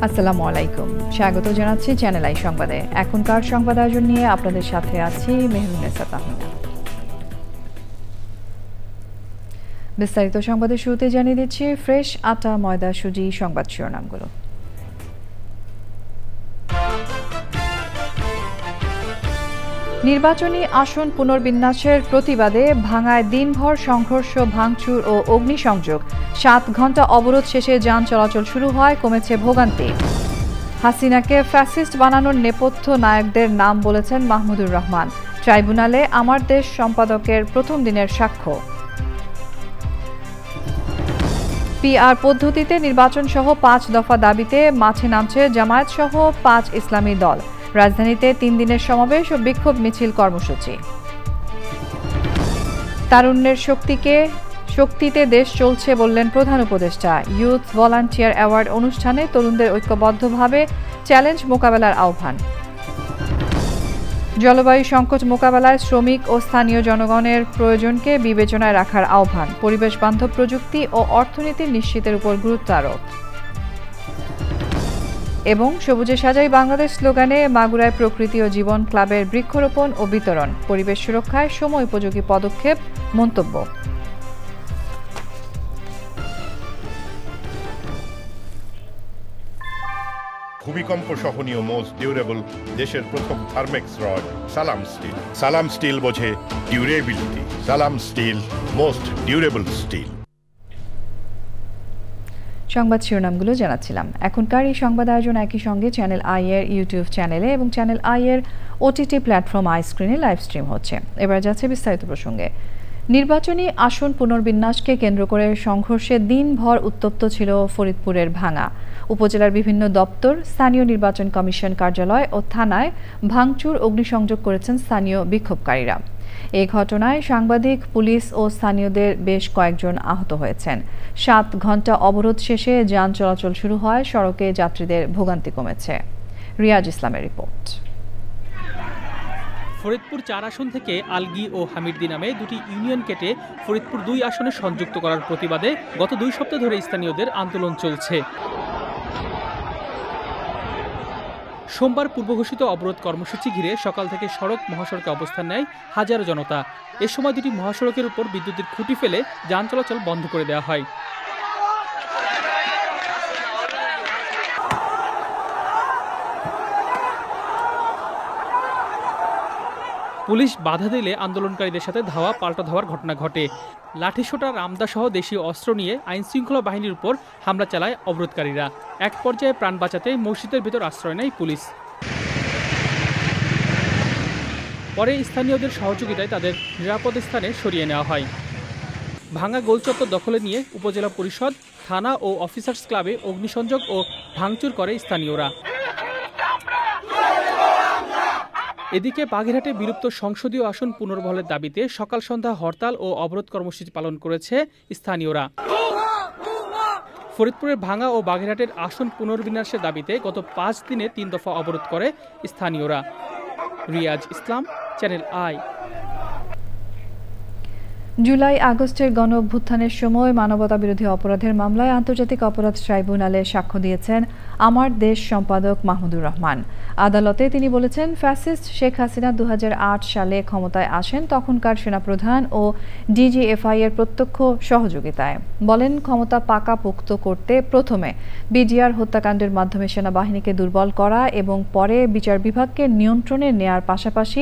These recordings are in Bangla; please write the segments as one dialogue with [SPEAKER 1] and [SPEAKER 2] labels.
[SPEAKER 1] আসসালামু আলাইকুম, স্বাগত জানাচ্ছি চ্যানেল আই সংবাদে। এখনকার সংবাদ আয়োজন নিয়ে আপনাদের সাথে আছি মেহরুন্নেসা তাহমিনা। বিস্তারিত সংবাদের শুরুতে জানিয়ে দিচ্ছি ফ্রেশ আটা, ময়দা, সুজি সংবাদ শিরোনামগুলো। নির্বাচনী আসন পুনর্বিন্যাসের প্রতিবাদে ভাঙায় দিনভর সংঘর্ষ, ভাঙচুর ও অগ্নিসংযোগ। 7 ঘণ্টা অবরোধ শেষে যান চলাচল শুরু হয়, কমেছে ভোগান্তি। হাসিনাকে ফ্যাসিস্ট বানানোর নেপথ্য নায়কদের নাম বলেছেন মাহমুদুর রহমান। ট্রাইব্যুনালে আমার দেশ সম্পাদকের প্রথম দিনের সাক্ষ্য। পিআর পদ্ধতিতে নির্বাচন সহ 5 দফা দাবিতে মাঠে নামছে জামায়াত সহ 5 ইসলামী দল। রাজধানীতে 3 দিনের সমাবেশ ও বিক্ষোভ মিছিল কর্মসূচি। তারুণ্যের শক্তিতে দেশ চলছে বললেন প্রধান উপদেষ্টা। ইউথ ভলান্টিয়ার অ্যাওয়ার্ড অনুষ্ঠানে তরুণদের ঐক্যবদ্ধভাবে চ্যালেঞ্জ মোকাবেলার আহ্বান। জলবায়ু সংকট মোকাবেলায় শ্রমিক ও স্থানীয় জনগণের প্রয়োজনকে বিবেচনায় রাখার আহ্বান। পরিবেশ বান্ধব প্রযুক্তি ও অর্থনীতি নিশ্চিতের উপর গুরুত্ব আরোপ। এবং সবুজে সাজাই বাংলাদেশ স্লোগানে মাগুরায় প্রকৃতি ও জীবন ক্লাবের বৃক্ষরোপণ ও বিতরণ। পরিবেশ সুরক্ষায় সময় উপযোগী পদক্ষেপ মন্তব্য।
[SPEAKER 2] ভূমিকম্প সহনীয় মোস্ট ডিউরেবল দেশের প্রথম থার্মেক্স রড সালাম স্টিল। সালাম স্টিল বোঝে ডিউরেবিলিটি। সালাম স্টিল, মোস্ট ডিউরেবল স্টিল।
[SPEAKER 1] সংবাদ শিরোনামগুলো জানাচ্ছিলাম। এখনকার এই সংবাদ আয়োজন একই সঙ্গে চ্যানেল আই এর ইউটিউব চ্যানেলে এবং চ্যানেল আই এর ওটিটি প্ল্যাটফর্ম আই স্ক্রিনে লাইভ স্ট্রিম হচ্ছে। এবার যাচ্ছে বিস্তারিত প্রসঙ্গে। নির্বাচনী আসন পুনর্বিন্যাসকে কেন্দ্র করে সংঘর্ষে দিনভর উত্তপ্ত ছিল ফরিদপুরের ভাঙা। উপজেলার বিভিন্ন দপ্তর, স্থানীয় নির্বাচন কমিশন কার্যালয় ও থানায় ভাঙচুর, অগ্নিসংযোগ করেছেন স্থানীয় বিক্ষোভকারীরা। এই ঘটনায় সাংবাদিক, পুলিশ ও স্থানীয়দের বেশ কয়েকজন আহত হয়েছেন। 7 ঘণ্টা অবরোধ শেষে যান চলাচল শুরু হয়, সড়কে যাত্রীদের ভোগান্তি কমেছে। রিয়াজ ইসলামের রিপোর্ট।
[SPEAKER 3] ফরিদপুর 4 আসন থেকে আলগি ও হামিদদি নামে দুটি ইউনিয়ন কেটে ফরিদপুর 2 আসনে সংযুক্ত করার প্রতিবাদে গত 2 সপ্তাহ ধরে স্থানীয়দের আন্দোলন চলছে। সোমবার পূর্বঘোষিত অবরোধ কর্মসূচি ঘিরে সকাল থেকে সড়ক মহাসড়কে অবস্থান নেয় হাজারো জনতা। এ সময় দুটি মহাসড়কের উপর বিদ্যুতের খুঁটি ফেলে যান চলাচল বন্ধ করে দেওয়া হয়। পুলিশ বাধা দিলে আন্দোলনকারীদের সাথে ধাওয়া পাল্টা ধাওয়ার ঘটনা ঘটে। লাঠিসোঁটা, রামদা সহ দেশীয় অস্ত্র নিয়ে আইনশৃঙ্খলা বাহিনীর উপর হামলা চালায় অবরোধকারীরা। এক পর্যায়ে প্রাণ বাঁচাতে মসজিদের ভেতর আশ্রয় নেয় পুলিশ। পরে স্থানীয়দের সহযোগিতায় তাদের নিরাপদ স্থানে সরিয়ে নেওয়া হয়। ভাঙা গোলচত্বর দখলে নিয়ে উপজেলা পরিষদ, থানা ও অফিসার্স ক্লাবে অগ্নিসংযোগ ও ভাঙচুর করে স্থানীয়রা। এদিকে বাগেরহাটে বিলুপ্ত সংসদীয় আসন পুনর্বহালের দাবিতে সকাল সন্ধ্যা হরতাল ও অবরোধ কর্মসূচি পালন করেছে স্থানীয়রা। ফরিদপুরের ভাঙা ও বাগেরহাটের আসন পুনর্বিন্যাসের দাবিতে গত 5 দিনে 3 দফা অবরোধ করে স্থানীয়রা। রিয়াজ ইসলাম, চ্যানেল আই।
[SPEAKER 1] জুলাই আগস্টের গণ অভ্যুত্থানের সময় মানবতাবিরোধী অপরাধের মামলায় আন্তর্জাতিক অপরাধ ট্রাইব্যুনালে সাক্ষ্য দিয়েছেন আমার দেশ সম্পাদক মাহমুদুর রহমান। আদালতে তিনি বলেছেন, ফ্যাসিস্ট শেখ হাসিনা 2008 সালে ক্ষমতায় আসেন তখনকার সেনাপ্রধান ও ডিজিএফআই এর প্রত্যক্ষ সহযোগিতায়। বলেন, ক্ষমতা পাকাপোক্ত করতে প্রথমে বিডিআর হত্যাকাণ্ডের মাধ্যমে সেনাবাহিনীকে দুর্বল করা এবং পরে বিচার বিভাগকে নিয়ন্ত্রণে নেয়ার পাশাপাশি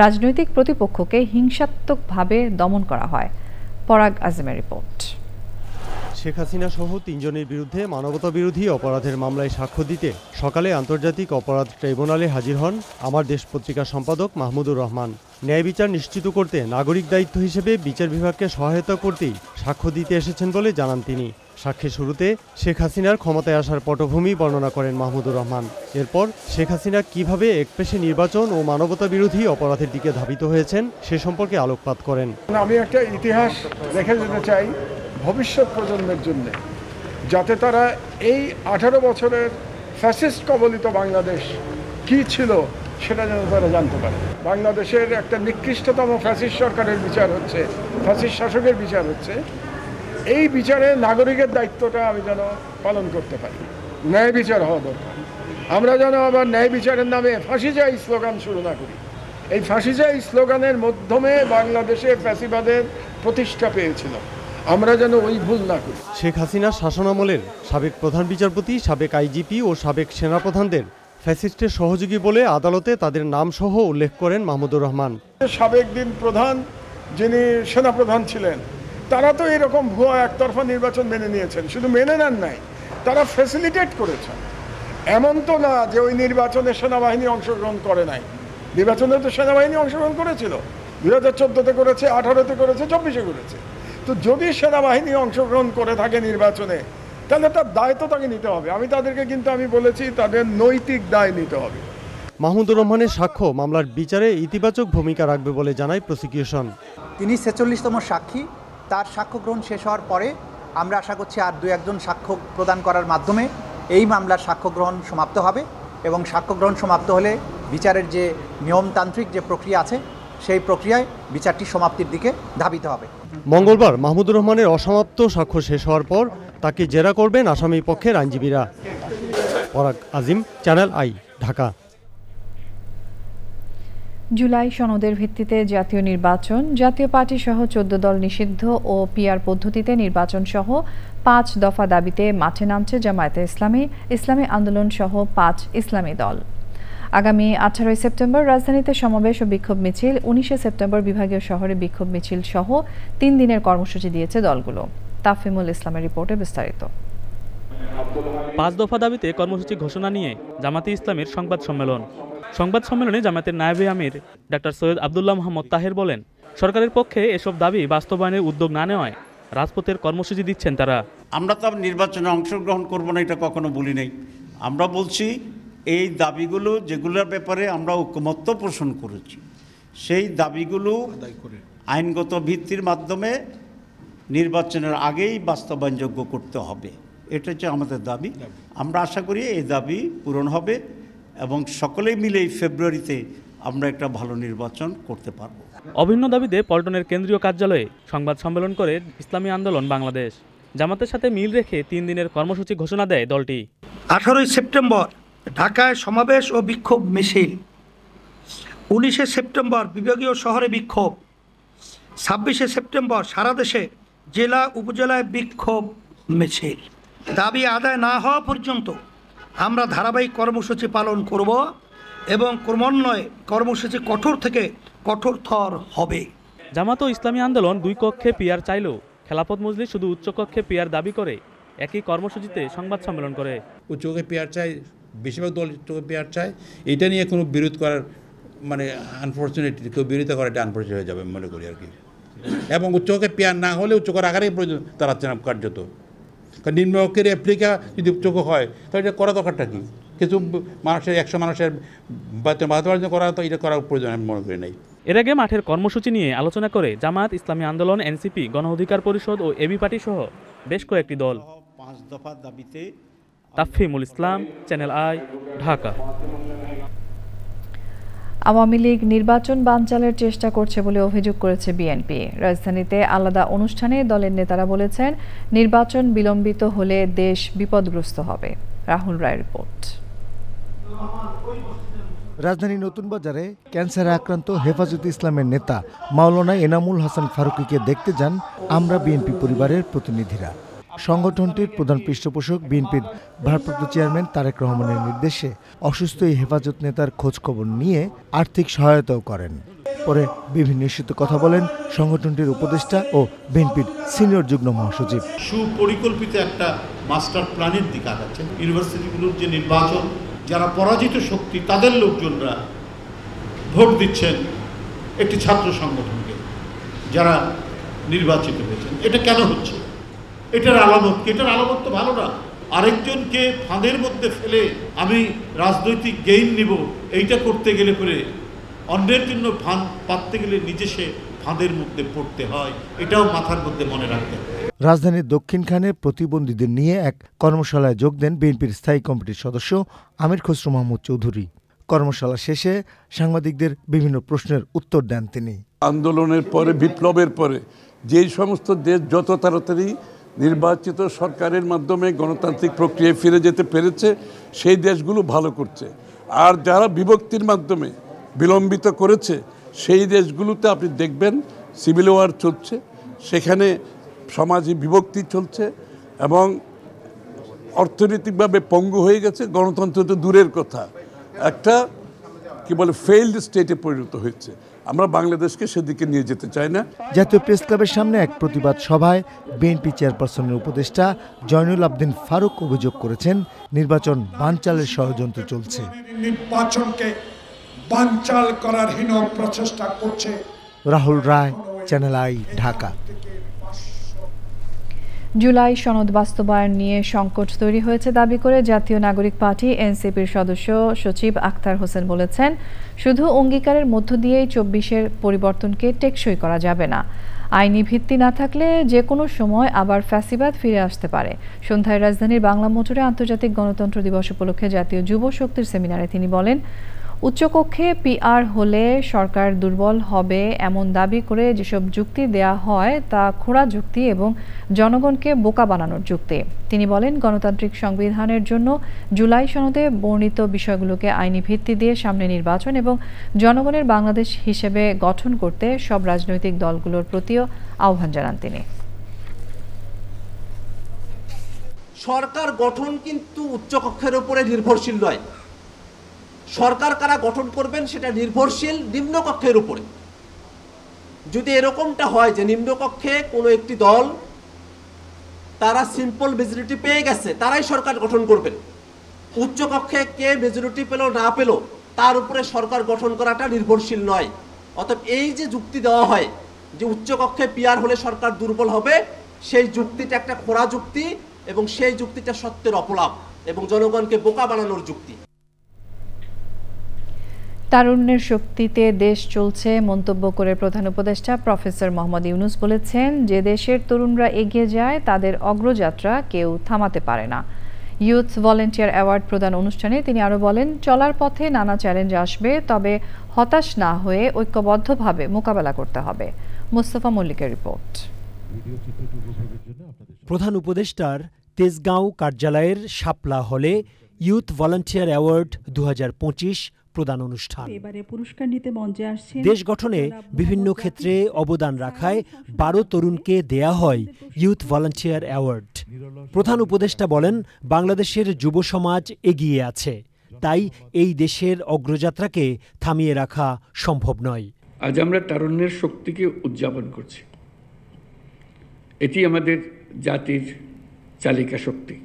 [SPEAKER 1] রাজনৈতিক প্রতিপক্ষকে হিংসাত্মকভাবে দমন করা হয়। পরাগ আজমের রিপোর্ট।
[SPEAKER 4] শেখ হাসিনা সহ 3 জনের বিরুদ্ধে মানবতাবিরোধী অপরাধের মামলায় সাক্ষ্য দিতে সকালে আন্তর্জাতিক অপরাধ ট্রাইব্যুনালে হাজির হন আমার দেশ পত্রিকার সম্পাদক মাহমুদুর রহমান। ন্যায় বিচার নিশ্চিত করতে নাগরিক দায়িত্ব হিসেবে বিচার বিভাগকে সহায়তা করতেই সাক্ষ্য দিতে এসেছেন বলে জানান তিনি। সাক্ষ্যের শুরুতে শেখ হাসিনার ক্ষমতায় আসার পটভূমি বর্ণনা করেন মাহমুদুর রহমান। এরপর শেখ হাসিনা কিভাবে একপেশে নির্বাচন ও মানবতাবিরোধী অপরাধের দিকে ধাবিত হয়েছেন সে সম্পর্কে আলোকপাত করেন।
[SPEAKER 5] আমি একটা ইতিহাস রেখে যেতে চাই ভবিষ্যৎ প্রজন্মের জন্য, যাতে তারা এই 18 বছরের ফ্যাসিস্ট কবলিত বাংলাদেশ কি ছিল সেটা যেন তারা জানতে পারে। বাংলাদেশের একটা নিকৃষ্টতম ফ্যাসিস্ট সরকারের বিচার হচ্ছে, ফ্যাসিস্ট শাসকের বিচার হচ্ছে। এই বিচারে নাগরিকের দায়িত্বটা আমি যেন পালন করতে পারি। ন্যায় বিচার হওয়া দরকার। আমরা যেন আবার ন্যায় বিচারের নামে ফাঁসি চাই স্লোগান শুরু না করি। এই ফাঁসি চাই স্লোগানের মাধ্যমে বাংলাদেশে ফ্যাসিবাদের প্রতিষ্ঠা পেয়েছিল, আমরা যেন ওই ভুল না করি।
[SPEAKER 4] শেখ হাসিনার শাসনামলের সাবেক প্রধান বিচারপতি, সাবেক আইজিপি ও সাবেক সেনাপ্রধানদের ফ্যাসিস্টের সহযোগী বলে আদালতে তাদের নাম সহ উল্লেখ করেন মাহমুদুর রহমান।
[SPEAKER 5] সাবেক দিন প্রধান যিনি সেনাপ্রধান ছিলেন, তারা তো এরকম ভুয়া একতরফা নির্বাচন মেনে নিয়েছেন। শুধু মেনে নেন নাই, তারা ফ্যাসিলিটেট করেছেন। এমন তো না যে ওই নির্বাচনে সেনাবাহিনী অংশগ্রহণ করে নাই। নির্বাচনে তো সেনাবাহিনী অংশগ্রহণ করেছিল, 2014-তে করেছে, 18-তে করেছে, 24-এ করেছে। তো যদি সেনাবাহিনী অংশগ্রহণ করে থাকে নির্বাচনে, তাহলে তার দায় তো তাকে নিতে হবে। আমি তাদেরকে কিন্তু আমি বলেছি তাদের নৈতিক দায় নিতে হবে।
[SPEAKER 4] মাহমুদুর রহমানের সাক্ষ্য মামলার বিচারে ইতিবাচক ভূমিকা রাখবে বলে জানায় প্রসিকিউশন।
[SPEAKER 6] তিনি 46তম সাক্ষী। তার সাক্ষ্য গ্রহণ শেষ হওয়ার পরে আমরা আশা করছি আর 2-1 সাক্ষ্য প্রদান করার মাধ্যমে এই মামলার সাক্ষ্য গ্রহণ সমাপ্ত হবে এবং সাক্ষ্য গ্রহণ সমাপ্ত হলে বিচারের যে নিয়মতান্ত্রিক যে প্রক্রিয়া আছে সেই প্রক্রিয়ায় বিচারটি সমাপ্তির দিকে ধাবিত হবে।
[SPEAKER 4] মঙ্গলবার মাহমুদুর রহমানের অসমাপ্ত সাক্ষ্য শেষ হওয়ার পর তাকে জেরা করবেন আসামি পক্ষের আইনজীবীরা। পরাগ আজিম, চ্যানেল আই, ঢাকা।
[SPEAKER 1] জুলাই সনদের ভিত্তিতে জাতীয় নির্বাচন, জাতীয় পার্টি সহ 14 দল নিষিদ্ধ ও পিআর পদ্ধতিতে নির্বাচন সহ 5 দফা দাবিতে মাঠে নামছে জামায়াতে ইসলামী, ইসলামী আন্দোলন সহ 5 ইসলামী দল। আগামী 18 সেপ্টেম্বর রাজধানীতে সমাবেশ ও বিক্ষোভ মিছিল, 19 সেপ্টেম্বর বিভাগীয় শহরে বিক্ষোভ মিছিল সহ 3 দিনের কর্মসূচি দিয়েছে দলগুলো। তাফহিমুল ইসলামের রিপোর্টে বিস্তারিত।
[SPEAKER 3] 5 দফা দাবিতে কর্মসূচি ঘোষণা নিয়ে জামায়াতে ইসলামীর সংবাদ সম্মেলন। সংবাদ সম্মেলনে জামায়াতের নায়েবে আমির ডাক্তার সৈয়দ আব্দুল্লাহ মোহাম্মদ তাহের বলেন, সরকারের পক্ষে এসব দাবি বাস্তবায়নের উদ্যোগ না নেওয়ায় রাজপথের কর্মসূচি দিচ্ছেন তারা।
[SPEAKER 7] আমরা তো নির্বাচনে অংশগ্রহণ করব না, এটা কখনো বলি নাই। আমরা বলছি এই দাবিগুলো যেগুলোর ব্যাপারে আমরা ঐকমত্য পোষণ করেছি, সেই দাবিগুলো আইনগত ভিত্তির মাধ্যমে নির্বাচনের আগেই বাস্তবায়নযোগ্য করতে হবে। এটা হচ্ছে আমাদের দাবি। আমরা আশা করি এই দাবি পূরণ হবে এবং সকলেই মিলে এই ফেব্রুয়ারিতে আমরা একটা ভালো নির্বাচন করতে পারব।
[SPEAKER 3] অভিন্ন দাবিতে পল্টনের কেন্দ্রীয় কার্যালয়ে সংবাদ সম্মেলন করে ইসলামী আন্দোলন বাংলাদেশ। জামাতের সাথে মিল রেখে 3 দিনের কর্মসূচি ঘোষণা দেয় দলটি।
[SPEAKER 8] 18 সেপ্টেম্বর ঢাকায় সমাবেশ ও বিক্ষোভ মিছিল, 19 সেপ্টেম্বর বিভাগীয় শহরে বিক্ষোভ, 26 সেপ্টেম্বর সারা দেশে জেলা উপজেলায় বিক্ষোভ মিছিল। দাবি আদায় না হওয়া পর্যন্ত আমরা ধারাবাহিক কর্মসূচি পালন করব এবং ক্রমান্বয়ে কর্মসূচি কঠোর থেকে কঠোরতর হবে।
[SPEAKER 3] জামাত ও ইসলামী আন্দোলন 2 কক্ষে পিআর চাইলেও খেলাফত মজলিস শুধু উচ্চ কক্ষে পিআর দাবি করে একই কর্মসূচিতে সংবাদ সম্মেলন করে।
[SPEAKER 9] উচ্চ কক্ষে পিআর চাই, বেশিরভাগ দল উচ্চ কক্ষে পিআর চায়। এটা নিয়ে কোনো বিরোধ করার মানে আনফর্চুনেটলি কেউ বিরোধিতা করা এটা আনফর্চুনেট হয়ে যাবে মনে করি আর কি। এবং উচ্চ কক্ষে পিআর না হলে উচ্চ কক্ষের আকারেই প্রয়োজন দাঁড়াচ্ছে না কার্যত। কারণ নিম্নকক্ষের অ্যাপ্লিকা যদি উচ্চক হয় তাহলে এটা করা দরকারটা কি? কিছু মানুষের 100 মানুষের বাধ্য করা, তো এটা করার প্রয়োজন আমি মনে করি নাই।
[SPEAKER 3] এর আগে মাঠের কর্মসূচি নিয়ে আলোচনা করে জামাত, ইসলামী আন্দোলন, এনসিপি, গণ অধিকার পরিষদ ও এবি পার্টি সহ বেশ কয়েকটি দল।
[SPEAKER 7] 5 দফা দাবিতে
[SPEAKER 3] তাফহিমুল ইসলাম, চ্যানেল আই, ঢাকা।
[SPEAKER 1] আওয়ামী লীগ নির্বাচন বানচালের চেষ্টা করছে বলে অভিযোগ করেছে বিএনপি। রাজধানীতে আলাদা অনুষ্ঠানে দলের নেতারা বলেছেন, নির্বাচন বিলম্বিত হলে দেশ বিপদগ্রস্ত হবে। রাহুল রায়ের রিপোর্ট।
[SPEAKER 10] রাজধানীর নতুন বাজারে ক্যান্সারে আক্রান্ত হেফাজতে ইসলামের নেতা মাওলানা এনামুল হাসান ফারুকীকে দেখতে যান আমরা বিএনপি পরিবারের প্রতিনিধিরা। সংগঠনটির প্রধান পৃষ্ঠপোষক বিএনপির ভারপ্রাপ্ত চেয়ারম্যান তারেক রহমানের নির্দেশে অসুস্থ এই হেফাজত নেতার খোঁজখবর নিয়ে আর্থিক সহায়তাও করেন। পরে বিভিন্ন ইস্যুতে কথা বলেন সংগঠনটির উপদেষ্টা ও বিএনপির সিনিয়র যুগ্ম মহাসচিব।
[SPEAKER 11] সুপরিকল্পিত একটা মাস্টার প্ল্যানের দিকে আগাচ্ছেন। ইউনিভার্সিটিগুলোর যে নির্বাচন, যারা পরাজিত শক্তি তাদের লোকজনরা ভোট দিচ্ছেন একটি ছাত্র সংগঠনকে যারা নির্বাচিত হয়েছেন। এটা কেন হচ্ছে? এটার আলামত কি? এটার আলামত তো ভালো না। আরেকজনকে ফাঁদের মধ্যে ফেলে আমি রাজনৈতিক গেইন নিব, এইটা করতে গেলে করে অন্যের জন্য ফাঁদ পাততে গেলে নিজে সে ফাঁদের মধ্যে পড়তে হয়, এটাও মাথার মধ্যে মনে রাখতে হবে।
[SPEAKER 10] রাজধানীর দক্ষিণখানে প্রতিবন্ধীদের নিয়ে এক কর্মশালায় যোগ দেন বিএনপির স্থায়ী কমিটির সদস্য আমির খসরু মাহমুদ চৌধুরী। কর্মশালা শেষে সাংবাদিকদের বিভিন্ন প্রশ্নের উত্তর দেন তিনি।
[SPEAKER 12] আন্দোলনের পরে, বিপ্লবের পরে যেই সমস্ত দেশ যত তাড়াতাড়ি নির্বাচিত সরকারের মাধ্যমে গণতান্ত্রিক প্রক্রিয়ায় ফিরে যেতে পেরেছে সেই দেশগুলো ভালো করছে। আর যারা বিভক্তির মাধ্যমে বিলম্বিত করেছে সেই দেশগুলোতে আপনি দেখবেন সিভিল ওয়ার চলছে, সেখানে সমাজে বিভক্তি চলছে এবং অর্থনৈতিকভাবে পঙ্গু হয়ে গেছে। গণতন্ত্র তো দূরের কথা, একটা কি বলে ফেইল্ড স্টেটে পরিণত হয়েছে। আমরা বাংলাদেশকে সেদিকে নিয়ে যেতে চাই না।
[SPEAKER 10] জাতীয় প্রেস ক্লাবের সামনে এক প্রতিবাদ সভায় বিএনপি চেয়ারপারসনের উপদেষ্টা জয়নুল আবদিন ফারুক অভিযোগ করেছেন নির্বাচন বানচালের ষড়যন্ত্র চলছে।
[SPEAKER 13] নির্বাচনকে বানচাল করার হীন প্রচেষ্টা করছে।
[SPEAKER 10] রাহুল রায়, চ্যানেল আই, ঢাকা।
[SPEAKER 1] জুলাই সনদ বাস্তবায়ন নিয়ে সংকট তৈরি হয়েছে দাবি করে জাতীয় নাগরিক পার্টি এনসিপির সদস্য সচিব আখতার হোসেন বলেছেন, শুধু অঙ্গীকারের মধ্য দিয়েই ২৪-এর পরিবর্তনকে টেকসই করা যাবে না। আইনি ভিত্তি না থাকলে যে কোনো সময় আবার ফ্যাসিবাদ ফিরে আসতে পারে। সন্ধ্যায় রাজধানীর বাংলা মোটরে আন্তর্জাতিক গণতন্ত্র দিবস উপলক্ষে জাতীয় যুব শক্তির সেমিনারে তিনি বলেন, উচ্চকক্ষে পিআর হলে সরকার দুর্বল হবে এমন দাবি করে যেসব যুক্তি দেয়া হয় তা খোঁড়া যুক্তি এবং জনগণকে বোকা বানানোর যুক্তি। তিনি বলেন, গণতান্ত্রিক সংবিধানের জন্য জুলাই সনদে বর্ণিত বিষয়গুলোকে আইনি ভিত্তি দিয়ে সামনে নির্বাচন এবং জনগণের বাংলাদেশ হিসেবে গঠন করতে সব রাজনৈতিক দলগুলোর প্রতিও আহ্বান জানান তিনি।
[SPEAKER 14] সরকার গঠন কিন্তু উচ্চকক্ষের উপরে নির্ভরশীল নয়। সরকার কারা গঠন করবেন সেটা নির্ভরশীল নিম্নকক্ষের উপরে। যদি এরকমটা হয় যে নিম্নকক্ষে কোনো একটি দল তারা সিম্পল মেজরিটি পেয়ে গেছে, তারাই সরকার গঠন করবেন, উচ্চকক্ষে কে মেজরিটি পেল না পেল তার উপরে সরকার গঠন করাটা নির্ভরশীল নয়। অতএব এই যে যুক্তি দেওয়া হয় যে উচ্চকক্ষে পিআর হলে সরকার দুর্বল হবে, সেই যুক্তিটা একটা খোঁড়া যুক্তি এবং সেই যুক্তিটা সত্যের অপলাপ এবং জনগণকে বোকা বানানোর যুক্তি।
[SPEAKER 1] তারুণ্যের শক্তিতে দেশ চলছে মন্তব্য করে প্রধান উপদেষ্টা প্রফেসর মোহাম্মদ ইউনূস বলেছেন, যে দেশের তরুণরা এগিয়ে যায় তাদের অগ্রযাত্রা কেউ থামাতে পারে না। ইউথ ভলেন্টিয়ার অ্যাওয়ার্ড প্রদান অনুষ্ঠানে তিনি আরও বলেন, চলার পথে নানা চ্যালেঞ্জ আসবে, তবে হতাশ না হয়ে ঐক্যবদ্ধভাবে মোকাবেলা করতে হবে। মোস্তফা মল্লিকের রিপোর্ট।
[SPEAKER 15] প্রধান উপদেষ্টার তেজগাঁও কার্যালয়ের শাপলা হলে ইউথ ভলান্টিয়ার অ্যাওয়ার্ড 2025 প্রদান অনুষ্ঠান। দেশ গঠনে বিভিন্ন ক্ষেত্রে অবদান রাখায় 12 তরুণকে দেয়া হয় ইউথ ভলান্টিয়ার অ্যাওয়ার্ড। প্রধান উপদেষ্টা বলেন, বাংলাদেশের যুব সমাজ এগিয়ে আছে, তাই এই দেশের অগ্রযাত্রাকে থামিয়ে রাখা সম্ভব নয়।
[SPEAKER 16] আজ আমরা তারুণ্যের শক্তিকে উদযাপন করছি। এটি আমাদের জাতির চালিকা শক্তি।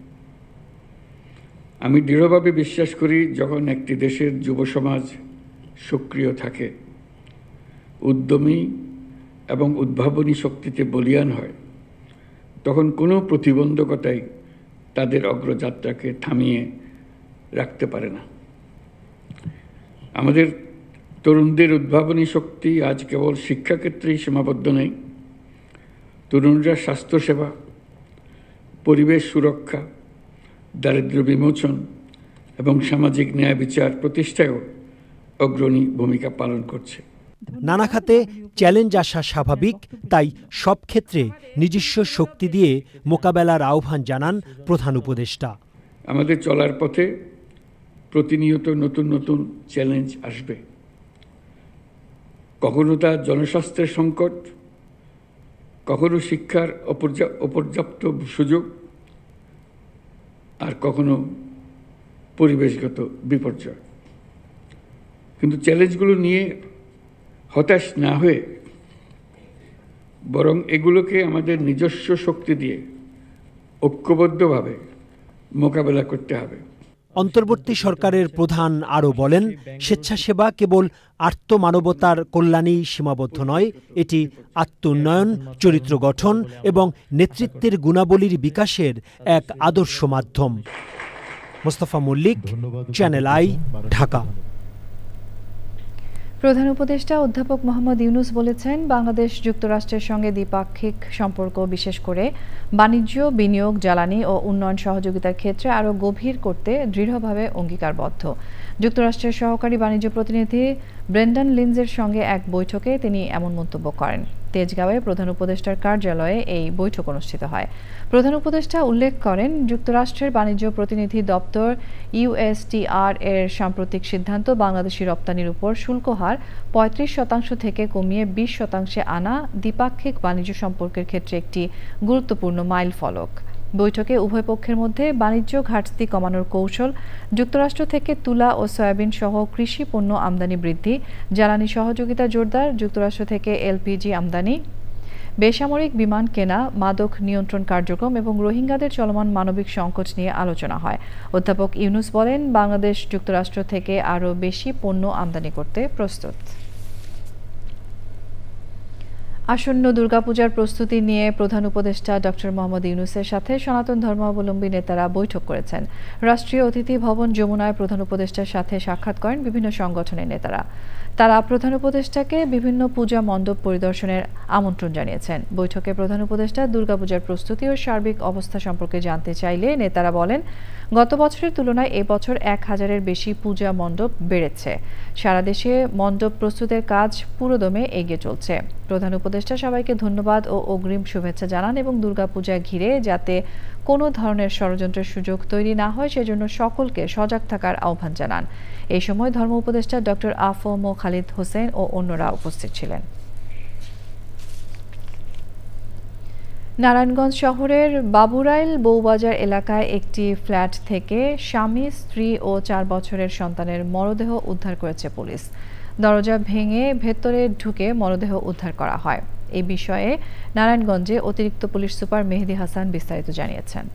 [SPEAKER 16] আমি দৃঢ়ভাবে বিশ্বাস করি, যখন একটি দেশের যুব সমাজ সক্রিয় থাকে, উদ্যমী এবং উদ্ভাবনী শক্তিতে বলীয়ান হয়, তখন কোনো প্রতিবন্ধকতাই তাদের অগ্রযাত্রাকে থামিয়ে রাখতে পারে না। আমাদের তরুণদের উদ্ভাবনী শক্তি আজ কেবল শিক্ষাক্ষেত্রেই সীমাবদ্ধ নেই। তরুণরা স্বাস্থ্যসেবা, পরিবেশ সুরক্ষা, দারিদ্র্য বিমোচন এবং সামাজিক ন্যায় বিচার প্রতিষ্ঠায়ও অগ্রণী ভূমিকা পালন করছে।
[SPEAKER 15] নানা খাতে চ্যালেঞ্জ আসা স্বাভাবিক, তাই সব ক্ষেত্রে নিজস্ব শক্তি দিয়ে মোকাবেলার আহ্বান জানান প্রধান উপদেষ্টা।
[SPEAKER 16] আমাদের চলার পথে প্রতিনিয়ত নতুন নতুন চ্যালেঞ্জ আসবে। কখনো তা জনস্বাস্থ্যের সংকট, কখনো শিক্ষার অপর্যাপ্ত সুযোগ, আর কখনো পরিবেশগত বিপর্যয়। কিন্তু চ্যালেঞ্জগুলো নিয়ে হতাশ না হয়ে বরং এগুলোকে আমাদের নিজস্ব শক্তি দিয়ে ঐক্যবদ্ধভাবে মোকাবেলা করতে হবে।
[SPEAKER 15] অন্তর্বর্তী সরকারের প্রধান আরও বলেন, স্বেচ্ছাসেবা কেবল আর্তমানবতার কল্যাণেই সীমাবদ্ধ নয়, এটি আত্মোন্নয়ন, চরিত্র গঠন এবং নেতৃত্বের গুণাবলীর বিকাশের এক আদর্শ মাধ্যম। Mostafa Mallick, channel I, Dhaka.
[SPEAKER 1] প্রধান উপদেষ্টা অধ্যাপক মোহাম্মদ ইউনূস বলেছেন, বাংলাদেশ যুক্তরাষ্ট্রের সঙ্গে দ্বিপাক্ষিক সম্পর্ক, বিশেষ করে বাণিজ্য, বিনিয়োগ, জ্বালানি ও উন্নয়ন সহযোগিতার ক্ষেত্রে আরও গভীর করতে দৃঢ়ভাবে অঙ্গীকারবদ্ধ। যুক্তরাষ্ট্রের সহকারী বাণিজ্য প্রতিনিধি ব্রেন্ডন লিন্ডসের সঙ্গে এক বৈঠকে তিনি এমন মন্তব্য করেন। তেজগাঁওয়ে প্রধান উপদেষ্টার কার্যালয়ে এই বৈঠক অনুষ্ঠিত হয়। প্রধান উপদেষ্টা উল্লেখ করেন, যুক্তরাষ্ট্রের বাণিজ্য প্রতিনিধি দপ্তর USTR এর সাম্প্রতিক সিদ্ধান্ত বাংলাদেশি রপ্তানির উপর শুল্ক হার 35% থেকে কমিয়ে 20% আনা দ্বিপাক্ষিক বাণিজ্য সম্পর্কের ক্ষেত্রে একটি গুরুত্বপূর্ণ মাইল ফলক। বৈঠকে উভয় পক্ষের মধ্যে বাণিজ্য ঘাটতি কমানোর কৌশল, যুক্তরাষ্ট্র থেকে তুলা ও সয়াবিন সহ কৃষি পণ্য আমদানি বৃদ্ধি, জ্বালানি সহযোগিতা জোরদার, যুক্তরাষ্ট্র থেকে LPG আমদানি, বেসামরিক বিমান কেনা, মাদক নিয়ন্ত্রণ কার্যক্রম এবং রোহিঙ্গাদের চলমান মানবিক সংকট নিয়ে আলোচনা হয়। অধ্যাপক ইউনুস বলেন, বাংলাদেশ যুক্তরাষ্ট্র থেকে আরও বেশি পণ্য আমদানি করতে প্রস্তুত। আসন্ন দুর্গাপূজার প্রস্তুতি নিয়ে প্রধান উপদেষ্টা ডক্টর মোহাম্মদ ইউনূসের সাথে সনাতন ধর্মাবলম্বী নেতারা বৈঠক করেছেন। রাষ্ট্রীয় অতিথি ভবন যমুনায় প্রধান উপদেষ্টার সাথে সাক্ষাৎ করেন বিভিন্ন সংগঠনের নেতারা। তারা প্রধান উপদেষ্টাকে বিভিন্ন পূজা মণ্ডপ পরিদর্শনের আমন্ত্রণ জানিয়েছেন। বৈঠকে প্রধান উপদেষ্টা দুর্গাপূজার প্রস্তুতি ও সার্বিক অবস্থা সম্পর্কে জানতে চাইলে নেতারা বলেন, গত বছরের তুলনায় এবছর 1000-এর বেশি পূজা মণ্ডপ বেড়েছে। সারা দেশে মণ্ডপ প্রস্তুতের কাজ পুরোদমে এগিয়ে চলছে। প্রধান উপদেষ্টা সবাইকে ধন্যবাদ ও অগ্রিম শুভেচ্ছা জানান এবং দুর্গাপূজা ঘিরে যাতে কোনো ধরনের ষড়যন্ত্রের সুযোগ তৈরি না হয় সেজন্য সকলকে সজাগ থাকার আহ্বান জানান। এই সময় ধর্ম উপদেষ্টা ডক্টর আফম খালিদ হোসেন ও অন্যরা উপস্থিত ছিলেন। নারায়ণগঞ্জ শহরের বাবুরাইল বউবাজার এলাকায় একটি ফ্ল্যাট থেকে স্বামী, স্ত্রী ও 4 বছরের সন্তানের মরদেহ উদ্ধার করেছে পুলিশ। দরজা ভেঙে ভেতরে ঢুকে মরদেহ উদ্ধার করা হয়। এই বিষয়ে নারায়ণগঞ্জে অতিরিক্ত পুলিশ সুপার মেহেদী হাসান বিস্তারিত জানিয়েছেন।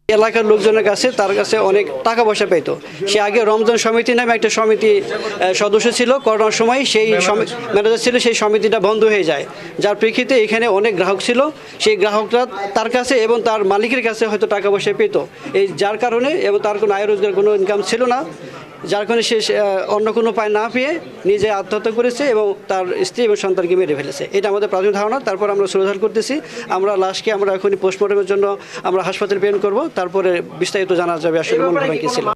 [SPEAKER 17] এলাকার লোকজনের কাছে তার কাছে অনেক টাকা পয়সা পেত। সে আগে রমজান সমিতি নামে একটা সমিতি সদস্য ছিল। করোনার সময় সেই ম্যানেজার ছিল, সেই সমিতিটা বন্ধ হয়ে যায়, যার প্রেক্ষিতে এখানে অনেক গ্রাহক ছিল। সেই গ্রাহকরা তার কাছে এবং তার মালিকের কাছে হয়তো টাকা পয়সা পেত, এই যার কারণে, এবং তার কোনো আয় রোজগার কোনো ইনকাম ছিল না, যার কারণে সে অন্য কোনো উপায় না পেয়ে নিজে আত্মহত্যা করেছে এবং তার স্ত্রী এবং সন্তানকে মেরে ফেলেছে। এটা আমাদের প্রাথমিক ধারণা। তারপর আমরা সুরক্ষা করতেছি। আমরা লাশকে আমরা এখনই পোস্টমর্টমের জন্য আমরা হাসপাতালে প্রেরণ করব। তারপরে বিস্তারিত জানা যাবে আসলে মূল ঘটনা কী ছিল।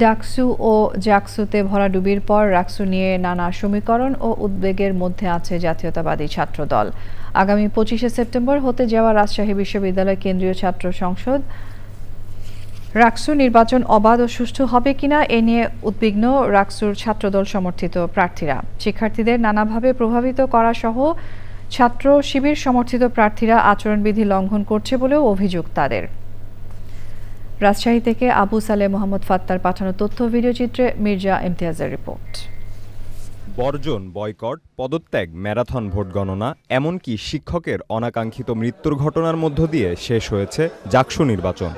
[SPEAKER 1] ডাকসু ও জাকসুতে ভরাডুবির পর রাকসু নিয়ে নানা সমীকরণ ও উদ্বেগের মধ্যে আছে জাতীয়তাবাদী ছাত্র দল। আগামী 25শে সেপ্টেম্বর হতে যাওয়া রাজশাহী বিশ্ববিদ্যালয় কেন্দ্রীয় ছাত্র সংসদ রাকসু নির্বাচন অবাধ ও সুষ্ঠু হবে কিনা এ নিয়ে উদ্বিগ্ন রাকসুর ছাত্রদল সমর্থিত প্রার্থীরা। শিক্ষার্থীদের নানাভাবে প্রভাবিত করা সহ ছাত্র শিবির সমর্থিত প্রার্থীরা আচরণবিধি লঙ্ঘন করছে বলেও অভিযোগ তাদের। রাজশাহী থেকে আবু সালে মোহাম্মদ ফাত্তার পাঠানো তথ্য ভিডিওচিত্রে মির্জা ইমতিয়াজের রিপোর্ট।
[SPEAKER 18] বর্জন, বয়কট, পদত্যাগ, ম্যারাথন ভোট গণনা, এমনকি শিক্ষকের অনাকাঙ্ক্ষিত মৃত্যুর ঘটনার মধ্য দিয়ে শেষ হয়েছে জাকসু নির্বাচন।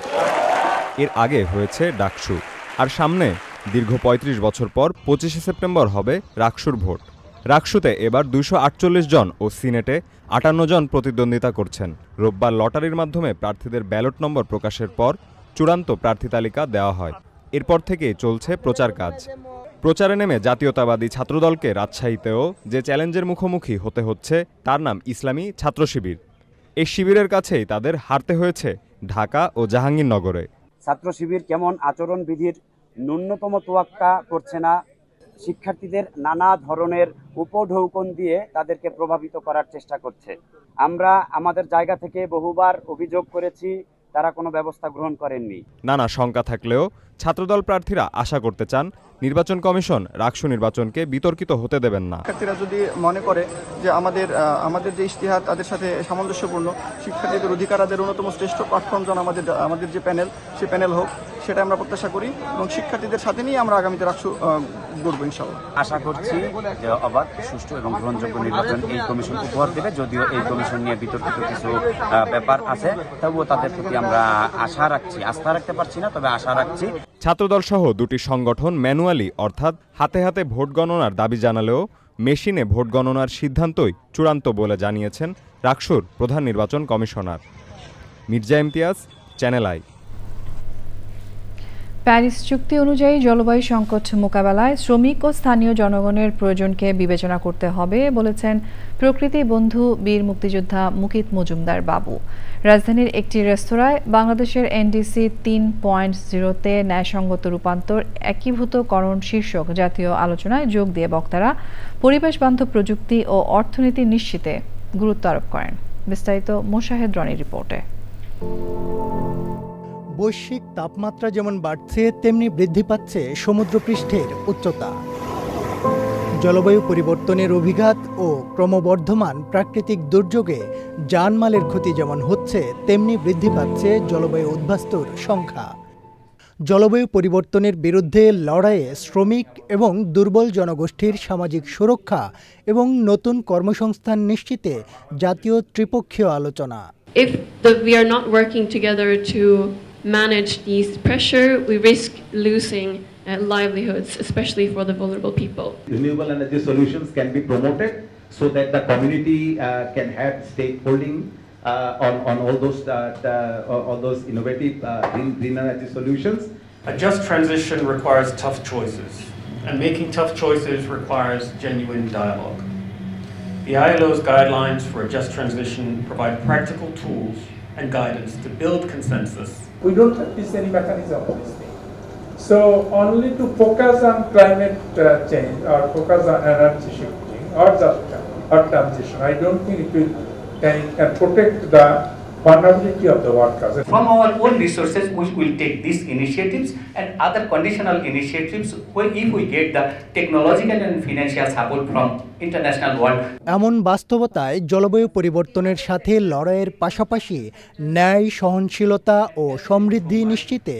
[SPEAKER 18] এর আগে হয়েছে ডাকসু, আর সামনে দীর্ঘ 35 বছর পর 25শে সেপ্টেম্বর হবে রাকসুর ভোট। রাকসুতে এবার 248 জন ও সিনেটে 58 জন প্রতিদ্বন্দ্বিতা করছেন। রোববার লটারির মাধ্যমে প্রার্থীদের ব্যালট নম্বর প্রকাশের পর চূড়ান্ত প্রার্থী তালিকা দেওয়া হয়। এরপর থেকেই চলছে প্রচার কাজ। প্রচারে নেমে জাতীয়তাবাদী ছাত্রদলকে রাজশাহীতেও যে চ্যালেঞ্জের মুখোমুখি হতে হচ্ছে তার নাম ইসলামী ছাত্র শিবির। এই শিবিরের কাছেই তাদের হারতে হয়েছে ঢাকা ও জাহাঙ্গীরনগরে।
[SPEAKER 19] ছাত্র শিবির কেমন আচরণবিধির ন্যূনতম তোয়াক্কা করছে না, শিক্ষার্থীদের নানা ধরনের উপঢৌকন দিয়ে তাদেরকে প্রভাবিত করার চেষ্টা করছে। আমরা আমাদের জায়গা থেকে বহুবার অভিযোগ করেছি, তারা কোনো ব্যবস্থা গ্রহণ করেননি। নানা
[SPEAKER 18] শঙ্কা থাকলেও ছাত্রদল প্রার্থীরা আশা করতে চান নির্বাচন কমিশন রাকসু নির্বাচনকে বিতর্কিত হতে দেবেন না।
[SPEAKER 20] শিক্ষার্থীরা যদি মনে করে যে আমাদের যে ইশতিহার তাদের সাথে সামঞ্জস্যপূর্ণ, শিক্ষার্থীদের অধিকার আদায়ের অন্যতম শ্রেষ্ঠ প্ল্যাটফর্ম যেন আমাদের যে প্যানেল, সেই প্যানেল হোক, সেটা আমরা প্রত্যাশা করি এবং শিক্ষার্থীদের সাথে নিয়ে আমরা আগামীতে রাকসু গড়ব ইনশাআল্লাহ।
[SPEAKER 19] আশা করছি যে অবাধ, সুষ্ঠু এবং গ্রহণযোগ্য নির্বাচন এই কমিশন উপহার দেবে। যদিও এই কমিশন নিয়ে বিতর্কিত কিছু ব্যাপার আছে, তবুও তাদের প্রতি আমরা আশা রাখছি। আস্থা রাখতে পারছি না, তবে আশা রাখছি।
[SPEAKER 18] ছাত্রদল সহ দুটি সংগঠন ম্যানুয়ালি অর্থাৎ হাতে হাতে ভোট গণনার দাবি জানালেও মেশিনে ভোট গণনার সিদ্ধান্তই চূড়ান্ত বলে জানিয়েছেন রাকসুর প্রধান নির্বাচন commissioner. Mirza Imtiaz, channel I.
[SPEAKER 1] Paris চুক্তি অনুযায়ী জলবায়ু সংকট মোকাবেলায় শ্রমিক ও স্থানীয় জনগণের প্রয়োজনকে বিবেচনা করতে হবে বলেছেন প্রকৃতি বন্ধু বীর মুক্তিযোদ্ধা মুকিত মজুমদার বাবু। রাজধানীর একটি রেস্তোরাঁয় বাংলাদেশের এনডিসি 3.0-তে ন্যায়সঙ্গত রূপান্তর একীভূতকরণ শীর্ষক জাতীয় আলোচনায় যোগ দিয়ে বক্তারা পরিবেশ বান্ধব প্রযুক্তি ও অর্থনীতি নিশ্চিতে গুরুত্ব আরোপ করেন। বিস্তারিত মোশাহেদ রনির রিপোর্টে।
[SPEAKER 21] বৈশ্বিক তাপমাত্রা যেমন বাড়ছে তেমনি বৃদ্ধি পাচ্ছে সমুদ্রপৃষ্ঠের উচ্চতা। জলবায়ু পরিবর্তনের অভিঘাত ও ক্রমবর্ধমান প্রাকৃতিক দুর্যোগে জানমালের ক্ষতি যেমন হচ্ছে তেমনি বৃদ্ধি পাচ্ছে জলবায়ু উদ্বাস্তুর সংখ্যা। জলবায়ু পরিবর্তনের বিরুদ্ধে লড়াইয়ে শ্রমিক এবং দুর্বল জনগোষ্ঠীর সামাজিক সুরক্ষা এবং নতুন কর্মসংস্থান নিশ্চিতে জাতীয় ত্রিপক্ষীয় আলোচনা।
[SPEAKER 22] If we are not working together to manage these pressure, we risk losing livelihoods, especially for the vulnerable people.
[SPEAKER 23] Renewable energy solutions can be promoted so that the community can have stakeholding on all those innovative green energy solutions.
[SPEAKER 24] A just transition requires tough choices, and making tough choices requires genuine dialogue. The ILO's guidelines for a just transition provide practical tools and guidance to build consensus.
[SPEAKER 25] We don't have any mechanism for this thing. So only to focus on climate change or focus on energy shifting or just transition, I don't think it will can protect the vulnerability of the workers.
[SPEAKER 26] From our own resources, we will take these initiatives and other conditional initiatives where if we get the technological and financial support from international world.
[SPEAKER 21] এমন বাস্তবতায় জলবায়ু পরিবর্তনের সাথে লড়াইয়ের পাশাপাশি ন্যায়, সহনশীলতা ও সমৃদ্ধি নিশ্চিতে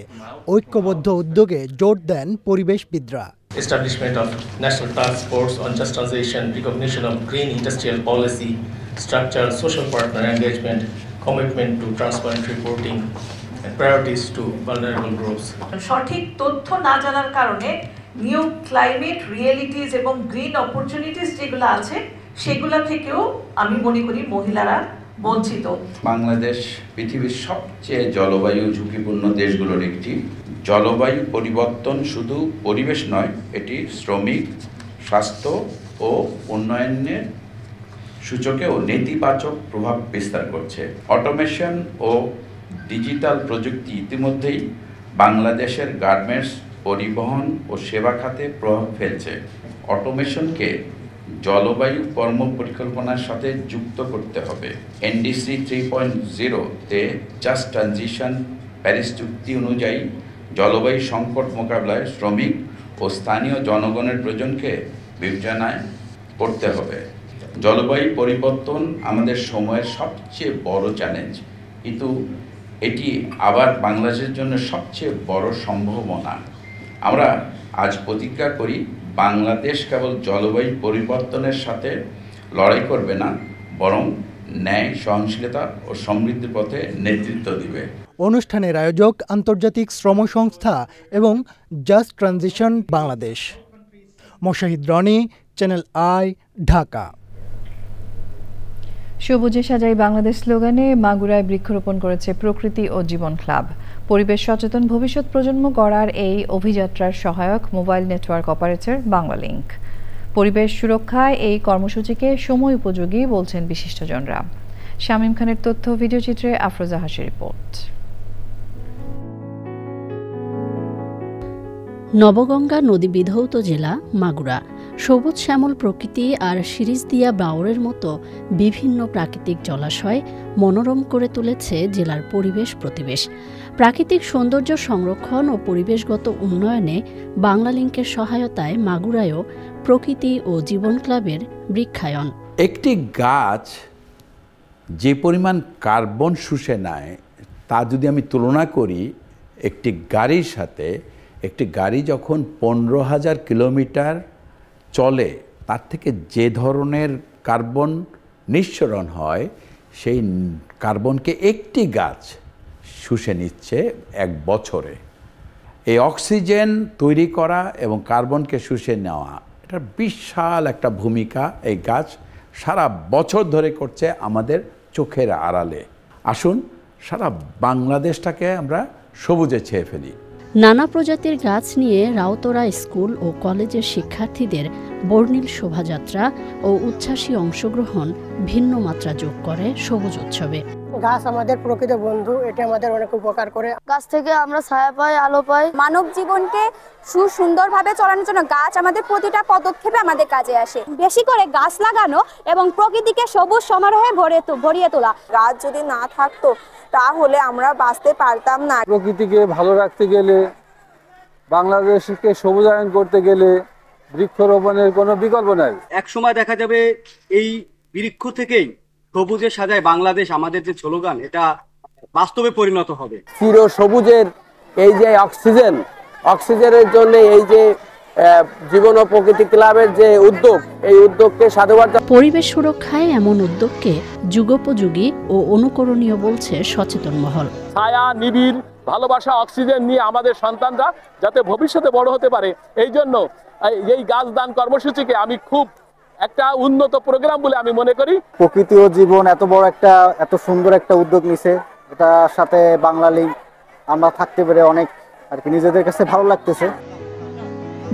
[SPEAKER 21] ঐক্যবদ্ধ উদ্যোগে জোর দেন পরিবেশবিদরা।
[SPEAKER 24] Establishment of National Task Force on Just Transition, recognition of green industrial policy, structure, social partner engagement, commitment to transparent reporting, and priorities to vulnerable groups.
[SPEAKER 27] সঠিক তথ্য না জানার কারণে নিউ ক্লাইমেট রিয়েলিটিস এবং গ্রিন অপরচুনিটিস যেগুলো আছে সেগুলা থেকেও আমি মনে করি মহিলারা বঞ্চিত।
[SPEAKER 28] বাংলাদেশ পৃথিবীর সবচেয়ে জলবায়ু ঝুঁকিপূর্ণ দেশগুলোর একটি। জলবায়ু পরিবর্তন শুধু পরিবেশ নয়, এটি শ্রমিক, স্বাস্থ্য ও উন্নয়নের সূচকেও নেতিবাচক প্রভাব বিস্তার করছে। অটোমেশন ও ডিজিটাল প্রযুক্তি ইতিমধ্যেই বাংলাদেশের গার্মেন্টস, পরিবহন ও সেবা খাতে প্রভাব ফেলছে। অটোমেশনকে জলবায়ু কর্ম পরিকল্পনার সাথে যুক্ত করতে হবে। এনডিসি 3.0-তে জাস্ট ট্রানজিশন প্যারিস চুক্তি অনুযায়ী জলবায়ু সংকট মোকাবিলায় শ্রমিক ও স্থানীয় জনগণের প্রয়োজনকে বিবেচনায় করতে হবে। জলবায়ু পরিবর্তন আমাদের সময়ের সবচেয়ে বড় চ্যালেঞ্জ, কিন্তু এটি আবার বাংলাদেশের জন্য সবচেয়ে বড় সম্ভাবনা। আমরা আজ প্রতিজ্ঞা করি, বাংলাদেশ কেবল জলবায়ু পরিবর্তনের সাথে লড়াই করবে না, বরং ন্যায়, সহনশীলতা ও সমৃদ্ধির পথে নেতৃত্ব দিবে।
[SPEAKER 21] অনুষ্ঠানের আয়োজক আন্তর্জাতিক শ্রম সংস্থা এবং just transition Bangladesh. Mosahid Roni, channel I, Dhaka.
[SPEAKER 1] সবুজে সাজাই বাংলাদেশ স্লোগানে মাগুরায় বৃক্ষরোপণ করেছে প্রকৃতি ও জীবন ক্লাব। পরিবেশ সচেতন ভবিষ্যৎ প্রজন্ম গড়ার এই অভিযাত্রার সহায়ক মোবাইল নেটওয়ার্ক অপারেটর বাংলালিংক। পরিবেশ সুরক্ষায় এই কর্মসূচিকে সময় উপযোগী বলছেন বিশিষ্টজনরা। শামীম খানের তথ্য, ভিডিওচিত্রে আফরোজা হাসির রিপোর্ট।
[SPEAKER 29] নবগঙ্গা নদী বিধৌত জেলা মাগুরা। সবুজ শ্যামল প্রকৃতি আর সিরিজদিয়া বাওরের মতো বিভিন্ন প্রাকৃতিক জলাশয় মনোরম করে তুলেছে জেলার পরিবেশ প্রতিবেশ। প্রাকৃতিক সৌন্দর্য সংরক্ষণ ও পরিবেশগত উন্নয়নে বাংলালিংকের সহায়তায় মাগুরায়ও প্রকৃতি ও জীবন ক্লাবের বৃক্ষায়ন।
[SPEAKER 30] একটি গাছ যে পরিমাণ কার্বন শুষে নেয় তা যদি আমি তুলনা করি একটি গাড়ির সাথে, একটি গাড়ি যখন 15,000 কিলোমিটার চলে তার থেকে যে ধরনের কার্বন নিঃসরণ হয় সেই কার্বনকে একটি গাছ শুষে নিচ্ছে এক বছরে। এই অক্সিজেন তৈরি করা এবং কার্বনকে শুষে নেওয়া, এটা বিশাল একটা ভূমিকা এই গাছ সারা বছর ধরে করছে আমাদের চোখের আড়ালে। আসুন সারা বাংলাদেশটাকে আমরা সবুজে ছেয়ে ফেলি।
[SPEAKER 29] নানা প্রজাতির গাছ নিয়ে রাউতরা স্কুল ও কলেজের শিক্ষার্থীদের বর্ণিল শোভাযাত্রা ও উচ্ছ্বাসী অংশগ্রহণ ভিন্ন মাত্রা যোগ করে সবুজ উৎসবে।
[SPEAKER 2] গাছ আমাদের প্রকৃত বন্ধু, এটা আমাদের অনেক উপকার করে।
[SPEAKER 3] গাছ থেকে আমরা ছায়া পাই, আলো পাই।
[SPEAKER 4] মানব জীবনকে সুন্দরভাবে চলানোর জন্য গাছ আমাদের প্রতিটা পদক্ষেপে আমাদের কাজে আসে। বেশি করে গাছ লাগানো এবং প্রকৃতিকে সবুজ সমারোহে ভরিয়ে তোলা।
[SPEAKER 2] গাছ যদি না থাকতো তাহলে আমরা বাঁচতে পারতাম না।
[SPEAKER 5] প্রকৃতিকে ভালো রাখতে গেলে, বাংলাদেশকে সবুজায়ন করতে গেলে বৃক্ষরোপণের কোনো বিকল্প নাই।
[SPEAKER 6] এক সময় দেখা যাবে এই বৃক্ষ থেকেই সবুজে সাজায় বাংলাদেশ, আমাদের যে স্লোগান, এটা বাস্তবে পরিণত হবে।
[SPEAKER 5] চির সবুজের এই যে অক্সিজেনের জন্য এই যে জীবন ও প্রকৃতি ক্লাবের যে উদ্যোগ, এই উদ্যোগকে সাধুবাদ।
[SPEAKER 29] পরিবেশ সুরক্ষায় এমন উদ্যোগকে যুগোপযোগী ও অনুকরণীয় বলছে সচেতন মহল।
[SPEAKER 5] ছায়া, নিবিড়, ভালোবাসা, অক্সিজেন নিয়ে আমাদের সন্তানরা যাতে ভবিষ্যতে বড় হতে পারে, এই জন্য এই গাছ দান কর্মসূচিকে আমি খুব একটা উন্নত প্রোগ্রাম বলে আমি মনে করি।
[SPEAKER 7] প্রকৃতি ও জীবন এত বড় এত সুন্দর একটা উদ্যোগ নিছে, এটার সাথে বাংলালিং আমরা থাকতে পেরে অনেক আর কি নিজেদের কাছে ভালো লাগতেছে।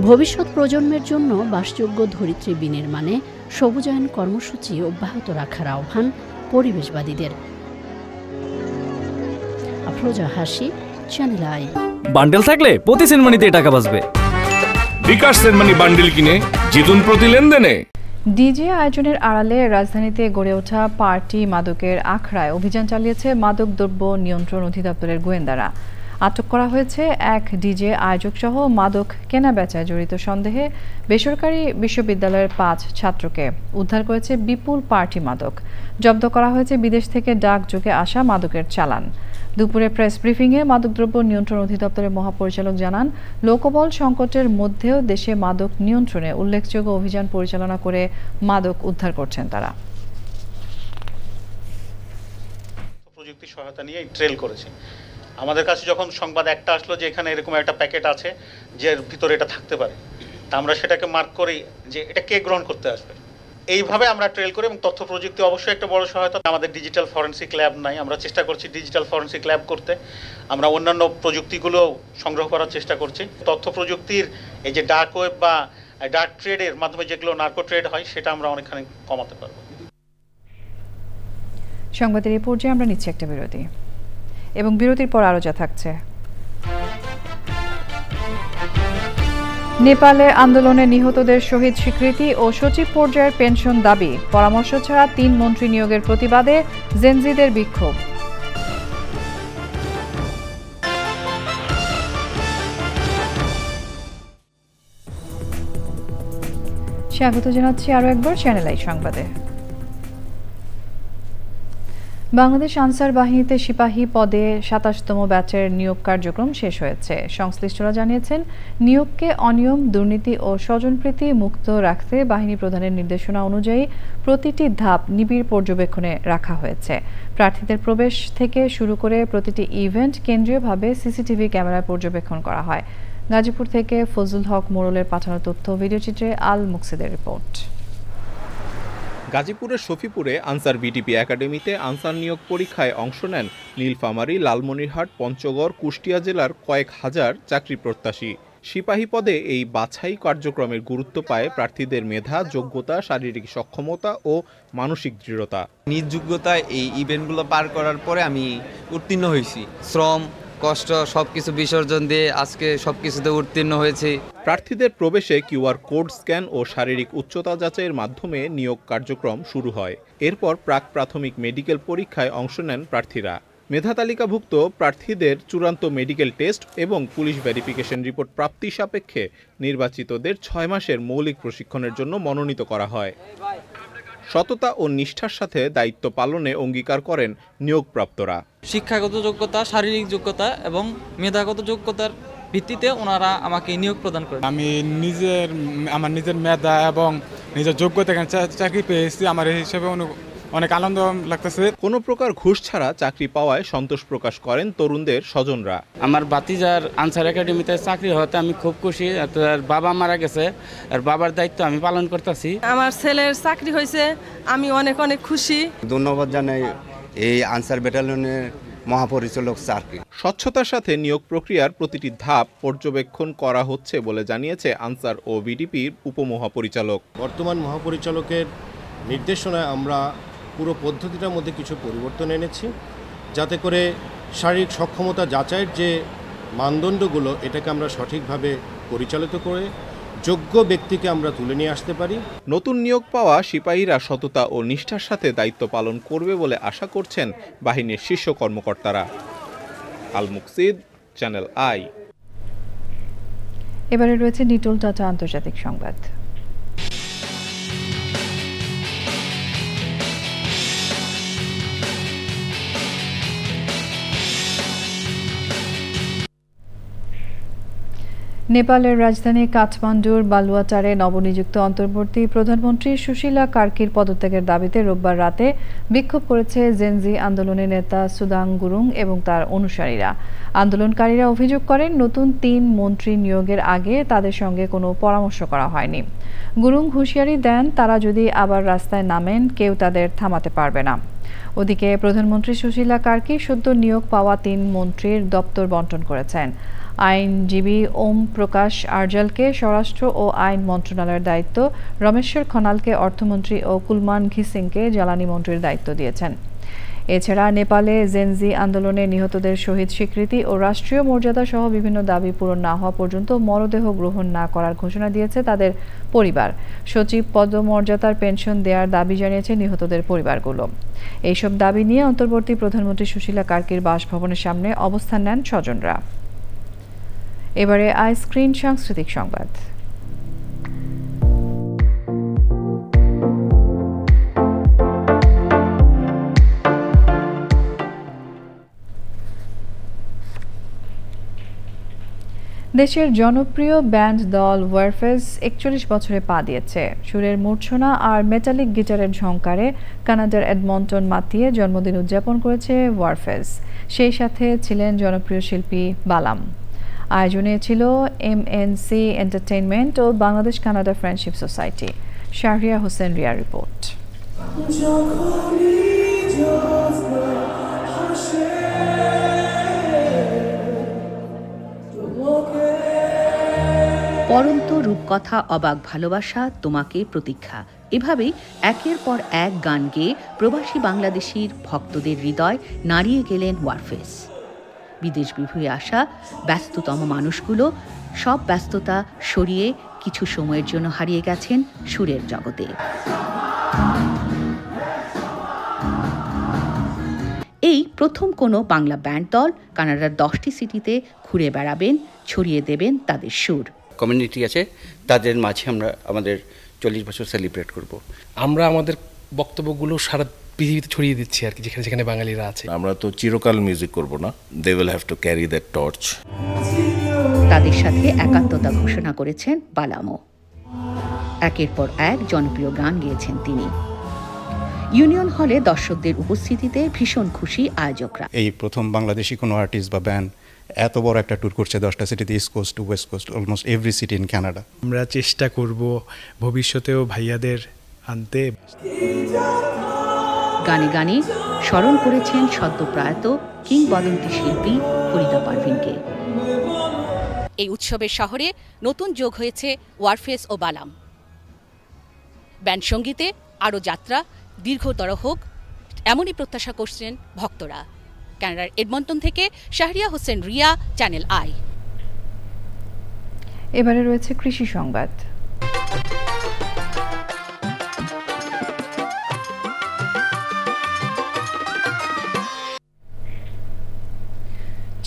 [SPEAKER 29] ভবিষ্যৎ প্রজন্মের জন্য বাসযোগ্য ধরিত্রী বিনির্মাণে সবুজায়ন কর্মসূচি অব্যাহত রাখার আহ্বান পরিবেশবাদীদের। আফরোজা হাসি, চ্যানেল আই।
[SPEAKER 8] বান্ডেল থাকলে প্রতি সেনমানিতে টাকা বাঁচবে।
[SPEAKER 9] বিকাশ সেনমানি বান্ডেল কিনে জিতুন প্রতি লেনদেনে।
[SPEAKER 1] ডিজে আয়োজনের আড়ালে রাজধানীতে গড়ে ওঠা পার্টি মাদকের আখড়ায় অভিযান চালিয়েছে মাদক দ্রব্য নিয়ন্ত্রণ অধিদপ্তরের গোয়েন্দারা। আটক করা হয়েছে এক ডিজে আয়োজক সহ মাদক কেনা বেচায় জড়িত সন্দেহে বেসরকারি বিশ্ববিদ্যালয়ের 5 ছাত্রকে। উদ্ধার করেছে বিপুল পার্টি মাদক। জব্দ করা হয়েছে বিদেশ থেকে ডাকযোগে আসা মাদকের চালান। দুপুরে প্রেস ব্রিফিংয়ে মাদকদ্রব্য নিয়ন্ত্রণ অধিদপ্তরের মহাপরিচালক জানান, লোকবল সংকটের মধ্যেও দেশে মাদক নিয়ন্ত্রণে উল্লেখযোগ্য অভিযান পরিচালনা করে মাদক উদ্ধার করছেন তারা।
[SPEAKER 11] প্রযুক্তি সহায়তা নিয়ে ট্রেল করেছে। আমাদের কাছে যখন সংবাদ একটা আসলো যে এখানে এরকম একটা প্যাকেট আছে যে ভিতরে এটা থাকতে পারে, তা আমরা সেটাকে মার্ক করি যে এটা কে গ্রহণ করতে আসবে। এইভাবে আমরা ট্রেল করি এবং তথ্য প্রযুক্তি অবশ্যই একটা বড় সহায়তা। আমাদের ডিজিটাল ফরেনসিক ল্যাব নাই, আমরা চেষ্টা করছি ডিজিটাল ফরেনসিক ল্যাব করতে। আমরা অন্যান্য প্রযুক্তিগুলো সংগ্রহ করার চেষ্টা করছি। তথ্য প্রযুক্তির এই যে ডার্ক ওয়েব বা ডার্ক ট্রেডের মাধ্যমে যেগুলো নার্কো ট্রেড হয়, সেটা আমরা অনেকখানি কমাতে পারবো।
[SPEAKER 1] সংবাদের এই পর্যায়ে আমরা নিচ্ছি একটা বিরতি, এবং বিরতির পর আরও যা থাকছে। নেপালে আন্দোলনে নিহতদের শহীদ স্বীকৃতি ও সচিব পর্যায়ের পেনশন দাবি। পরামর্শ ছাড়া 3 মন্ত্রী নিয়োগের প্রতিবাদে জেনজিদের বিক্ষোভ। স্বাগত জানাচ্ছি আরও একবার চ্যানেল আই সংবাদে। বাংলাদেশ আনসার বাহিনীতে সিপাহী পদে 27তম ব্যাচের নিয়োগ কার্যক্রম শেষ হয়েছে। সংশ্লিষ্টরা জানিয়েছেন, নিয়োগকে অনিয়ম, দুর্নীতি ও স্বজনপ্রীতি মুক্ত রাখতে বাহিনী প্রধানের নির্দেশনা অনুযায়ী প্রতিটি ধাপ নিবিড় পর্যবেক্ষণে রাখা হয়েছে। প্রার্থীদের প্রবেশ থেকে শুরু করে প্রতিটি ইভেন্ট কেন্দ্রীয়ভাবে সিসিটিভি ক্যামেরায় পর্যবেক্ষণ করা হয়। গাজীপুর থেকে ফজলুল হক মোড়লের পাঠানো তথ্য ভিডিওচিত্রে আল মুকসিদের রিপোর্ট।
[SPEAKER 12] গাজীপুরের শফিপুরে আনসার বিটিপি একাডেমিতে আনসার নিয়োগ পরীক্ষায় অংশ নেন নীলফামারী, লালমনিরহাট, পঞ্চগড়, কুষ্টিয়া জেলার কয়েক হাজার চাকরি প্রত্যাশী। সিপাহী পদে এই বাছাই কার্যক্রমের গুরুত্ব পায় প্রার্থীদের মেধা, যোগ্যতা, শারীরিক সক্ষমতা ও মানসিক দৃঢ়তা।
[SPEAKER 31] নিজ যোগ্যতায় এই ইভেন্টগুলো পার করার পরে আমি উত্তীর্ণ হয়েছি। শ্রম, কষ্ট সবকিছু বিসর্জন দিয়ে আজকে সবকিছুতে উত্তীর্ণ হয়েছে।
[SPEAKER 12] প্রার্থীদের প্রবেশে কিউআর কোড স্ক্যান ও শারীরিক উচ্চতা যাচাইয়ের মাধ্যমে নিয়োগ কার্যক্রম শুরু হয়। এরপর প্রাক প্রাথমিক মেডিকেল পরীক্ষায় অংশ নেন প্রার্থীরা। মেধা তালিকাভুক্ত প্রার্থীদের চূড়ান্ত মেডিকেল টেস্ট এবং পুলিশ ভেরিফিকেশন রিপোর্ট প্রাপ্তি সাপেক্ষে নির্বাচিতদের 6 মাসের মৌলিক প্রশিক্ষণের জন্য মনোনীত করা হয়। সততা ও নিষ্ঠার সাথে দায়িত্ব পালনে অঙ্গীকার করেন নিয়োগপ্রাপ্তরা।
[SPEAKER 32] শিক্ষাগত যোগ্যতা, শারীরিক যোগ্যতা এবং মেধাগত যোগ্যতার ভিত্তিতে ওনারা আমাকে নিয়োগ প্রদান করেন।
[SPEAKER 33] আমি আমার নিজের মেধা এবং নিজের যোগ্যতা চাকরি পেয়েছি, আমার এই হিসেবে অনেক আনন্দ লাগতেছে।
[SPEAKER 12] কোনো প্রকার ঘুষ ছাড়া চাকরি পাওয়ায় সন্তোষ প্রকাশ করেন তরুণদের স্বজনরা।
[SPEAKER 34] আমার ভাতিজার আনসার একাডেমিতে চাকরি হতে আমি খুব খুশি। তার বাবা মারা গেছে, আর বাবার দায়িত্ব আমি পালন করতেছি।
[SPEAKER 35] আমার ছেলের চাকরি হয়েছে, আমি অনেক খুশি।
[SPEAKER 36] ধন্যবাদ জানাই এই আনসার ব্যাটালিয়নের
[SPEAKER 10] মহাপরিচালক স্যারকে।
[SPEAKER 12] স্বচ্ছতার সাথে নিয়োগ প্রক্রিয়ার প্রতিটি ধাপ পর্যবেক্ষণ করা হচ্ছে বলে জানিয়েছে আনসার ও ভিডিপির উপমহাপরিচালক।
[SPEAKER 13] বর্তমান মহাপরিচালকের নির্দেশনায় আমরা পুরো পদ্ধতিটার মধ্যে কিছু পরিবর্তন এনেছি, যাতে করে শারীরিক সক্ষমতা যাচাইয়ের যে মানদণ্ডগুলো এটাকে আমরা সঠিকভাবে পরিচালিত করে যোগ্য ব্যক্তিকে আমরা তুলে নিয়ে আসতে পারি।
[SPEAKER 12] নতুন নিয়োগ পাওয়া সিপাহীরা সততা ও নিষ্ঠার সাথে দায়িত্ব পালন করবে বলে আশা করছেন বাহিনীর শীর্ষ কর্মকর্তারা। আল মুকসিদ, চ্যানেল আই।
[SPEAKER 1] এবারে রয়েছে নিটোল টাটা আন্তর্জাতিক সংবাদ। নেপালের রাজধানী কাঠমান্ডুর বালুয়াটারে নবনিযুক্ত অন্তর্বর্তী প্রধানমন্ত্রী সুশীলা কার্কির পদত্যাগের দাবিতে রোববার রাতে বিক্ষোভ করেছে জেনজি আন্দোলনের নেতা সুদাং গুরুং এবং তার অনুসারীরা। আন্দোলনকারীরা অভিযোগ করেন নতুন ৩ মন্ত্রী নিয়োগের আগে তাদের সঙ্গে কোনো পরামর্শ করা হয়নি। গুরুং হুঁশিয়ারি দেন তারা যদি আবার রাস্তায় নামেন কেউ তাদের থামাতে পারবে না। ওদিকে প্রধানমন্ত্রী সুশীলা কার্কি সদ্য নিয়োগ পাওয়া ৩ মন্ত্রীর দপ্তর বণ্টন করেছেন। আইনজীবী ওম প্রকাশ আরজালকে স্বরাষ্ট্র ও আইন মন্ত্রণালয়ের দায়িত্ব, রমেশ্বর খনালকে অর্থমন্ত্রী ও কুলমান ঘিসিংকে জ্বালানি মন্ত্রীর দায়িত্ব দিয়েছেন। এছাড়া নেপালে জেনজি আন্দোলনে নিহতদের শহীদ স্বীকৃতি ও রাষ্ট্রীয় মর্যাদা সহ বিভিন্ন দাবি পূরণ না হওয়া পর্যন্ত মরদেহ গ্রহণ না করার ঘোষণা দিয়েছে তাদের পরিবার। সচিব পদমর্যাদার পেনশন দেওয়ার দাবি জানিয়েছে নিহতদের পরিবারগুলো। এইসব দাবি নিয়ে অন্তর্বর্তী প্রধানমন্ত্রী সুশীলা কার্কির বাসভবনের সামনে অবস্থান নেন স্বজনরা। এবারে আইস্ক্রিন সাংস্কৃতিক সংবাদ। দেশের জনপ্রিয় ব্যান্ড দল ওয়ারফেজ ৪১ বছরে পা দিয়েছে। সুরের মূর্ছনা আর মেটালিক গিটারের ঝংকারে কানাডার এডমন্টন মাতিয়ে জন্মদিন উদযাপন করেছে ওয়ারফেজ। সেই সাথে ছিলেন জনপ্রিয় শিল্পী বালাম। আয়োজনে ছিল MNC এন্টারটেইনমেন্ট ও Bangladesh Canada friendship society. Shahria Hossain রিয়ার রিপোর্ট।
[SPEAKER 14] পরন্ত রূপকথা, অবাক ভালোবাসা, তোমাকে প্রতীক্ষা, এভাবেই একের পর এক গান গেয়ে প্রবাসী বাংলাদেশির ভক্তদের হৃদয় নাড়িয়ে গেলেন ওয়ারফেজ। বিদেশ বিভুঁয়ে আসা ব্যস্ততম মানুষগুলো সব ব্যস্ততা সরিয়ে কিছু সময়ের জন্য হারিয়ে গেছেন সুরের জগতে। এই প্রথম কোনো বাংলা ব্যান্ড দল কানাডার 10টি সিটিতে ঘুরে বেড়াবেন, ছড়িয়ে দেবেন তাদের সুর।
[SPEAKER 15] কমিউনিটি আছে, তাদের মাঝে আমরা আমাদের 40 বছর সেলিব্রেট করব।
[SPEAKER 16] আমরা আমাদের বক্তব্যগুলো সারা পৃথিবীতে ছড়িয়ে দিচ্ছি আর কি, যেখানে যেখানে বাঙালিরা আছে।
[SPEAKER 9] আমরা তো চিরকাল মিউজিক করব না, they will have to carry that torch.
[SPEAKER 14] তাদের সাথে একাত্মতা ঘোষণা করেছেন বালামও। একের পর এক জনপ্রিয় গান গেয়েছেন তিনি। ইউনিয়ন হলে দর্শকদের উপস্থিতিতে ভীষণ খুশি আয়োজকরা।
[SPEAKER 17] এই প্রথম বাংলাদেশি কোনো আর্টিস্ট বা ব্যান্ড এত বড় একটা ট্যুর করছে 10টা সিটিতে, east coast to west coast, almost every city in Canada.
[SPEAKER 33] আমরা চেষ্টা করব ভবিষ্যতেও ভাইয়াদের আনতে।
[SPEAKER 14] গানে গানে স্মরণ করেছেন সদ্য প্রয়াত কিংবদন্তি শিল্পী ফরিদা পারভিনকে।
[SPEAKER 18] এই উৎসবের শহরে নতুন যোগ হয়েছে ওয়ারফেজ ও বালাম। ব্যান্ড সঙ্গীতে আরও যাত্রা দীর্ঘতর হোক, এমনই প্রত্যাশা করছেন ভক্তরা। কানাডার এডমন্টন থেকে শাহরিয়া হোসেন রিয়া, চ্যানেল আই।
[SPEAKER 1] এবারে রয়েছে কৃষি সংবাদ।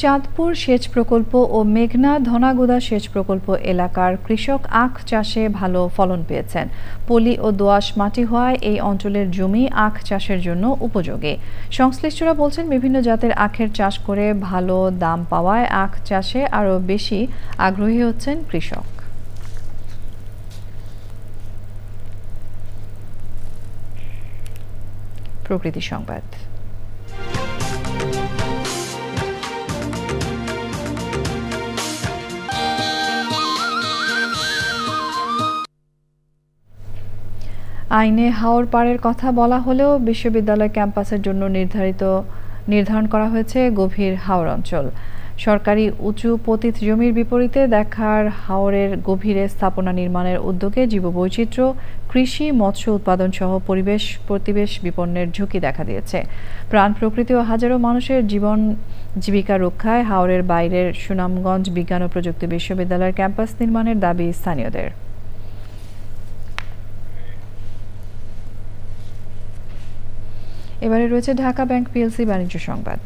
[SPEAKER 1] চাঁদপুর সেচ প্রকল্প ও মেঘনা ধনাগুদা সেচ প্রকল্প এলাকার কৃষক আখ চাষে ভালো ফলন পেয়েছেন। পলি ও দোআঁশ মাটি হওয়ায় এই অঞ্চলের জমি আখ চাষের জন্য উপযোগী। সংশ্লিষ্টরা বলছেন, বিভিন্ন জাতের আখের চাষ করে ভালো দাম পাওয়ায় আখ চাষে আরও বেশি আগ্রহী হচ্ছেন কৃষক। প্রকৃতি সংবাদ। আইনে হাওর পাড়ের কথা বলা হলেও বিশ্ববিদ্যালয় ক্যাম্পাসের জন্য নির্ধারিত নির্ধারণ করা হয়েছে গভীর হাওর অঞ্চল। সরকারি উঁচু পতিত জমির বিপরীতে দেখার হাওরের গভীরে স্থাপনা নির্মাণের উদ্যোগে জীববৈচিত্র্য, কৃষি, মৎস্য উৎপাদন সহ পরিবেশ বিপন্নের ঝুঁকি দেখা দিয়েছে। প্রাণ প্রকৃতি ও হাজারো মানুষের জীবিকা রক্ষায় হাওরের বাইরের সুনামগঞ্জ বিজ্ঞান ও প্রযুক্তি বিশ্ববিদ্যালয়ের ক্যাম্পাস নির্মাণের দাবি স্থানীয়দের। এবারে রয়েছে ঢাকা ব্যাংক পিএলসি বাণিজ্য সংবাদ।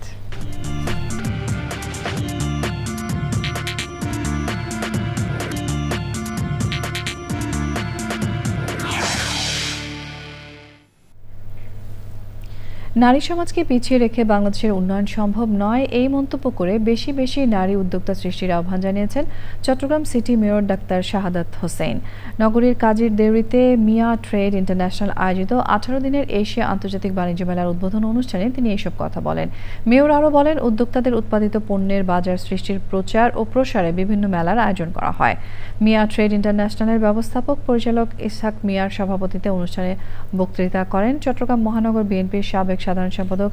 [SPEAKER 1] নারী সমাজকে পিছিয়ে রেখে বাংলাদেশের উন্নয়ন সম্ভব নয়, এই মন্তব্য করে বেশি বেশি নারী উদ্যোক্তা সৃষ্টির আহ্বান জানিয়েছেন Chittagong city mayor doctor Shahadat Hossain. নগরীর কাজীর দেউরিতে মিয়া ট্রেড ইন্টারন্যাশনাল আয়োজিত 18 দিনের এশিয়া আন্তর্জাতিক বাণিজ্য মেলার উদ্বোধন অনুষ্ঠানে তিনি এসব কথা বলেন। মেয়র আরও বলেন, উদ্যোক্তাদের উৎপাদিত পণ্যের বাজার সৃষ্টির প্রচার ও প্রসারে বিভিন্ন মেলার আয়োজন করা হয়। মিয়া ট্রেড ইন্টারন্যাশনালের ব্যবস্থাপক পরিচালক ইসহাক মিয়ার সভাপতিত্বে অনুষ্ঠানে বক্তৃতা করেন চট্টগ্রাম মহানগর বিএনপির সাবেক সাধারণ সম্পাদক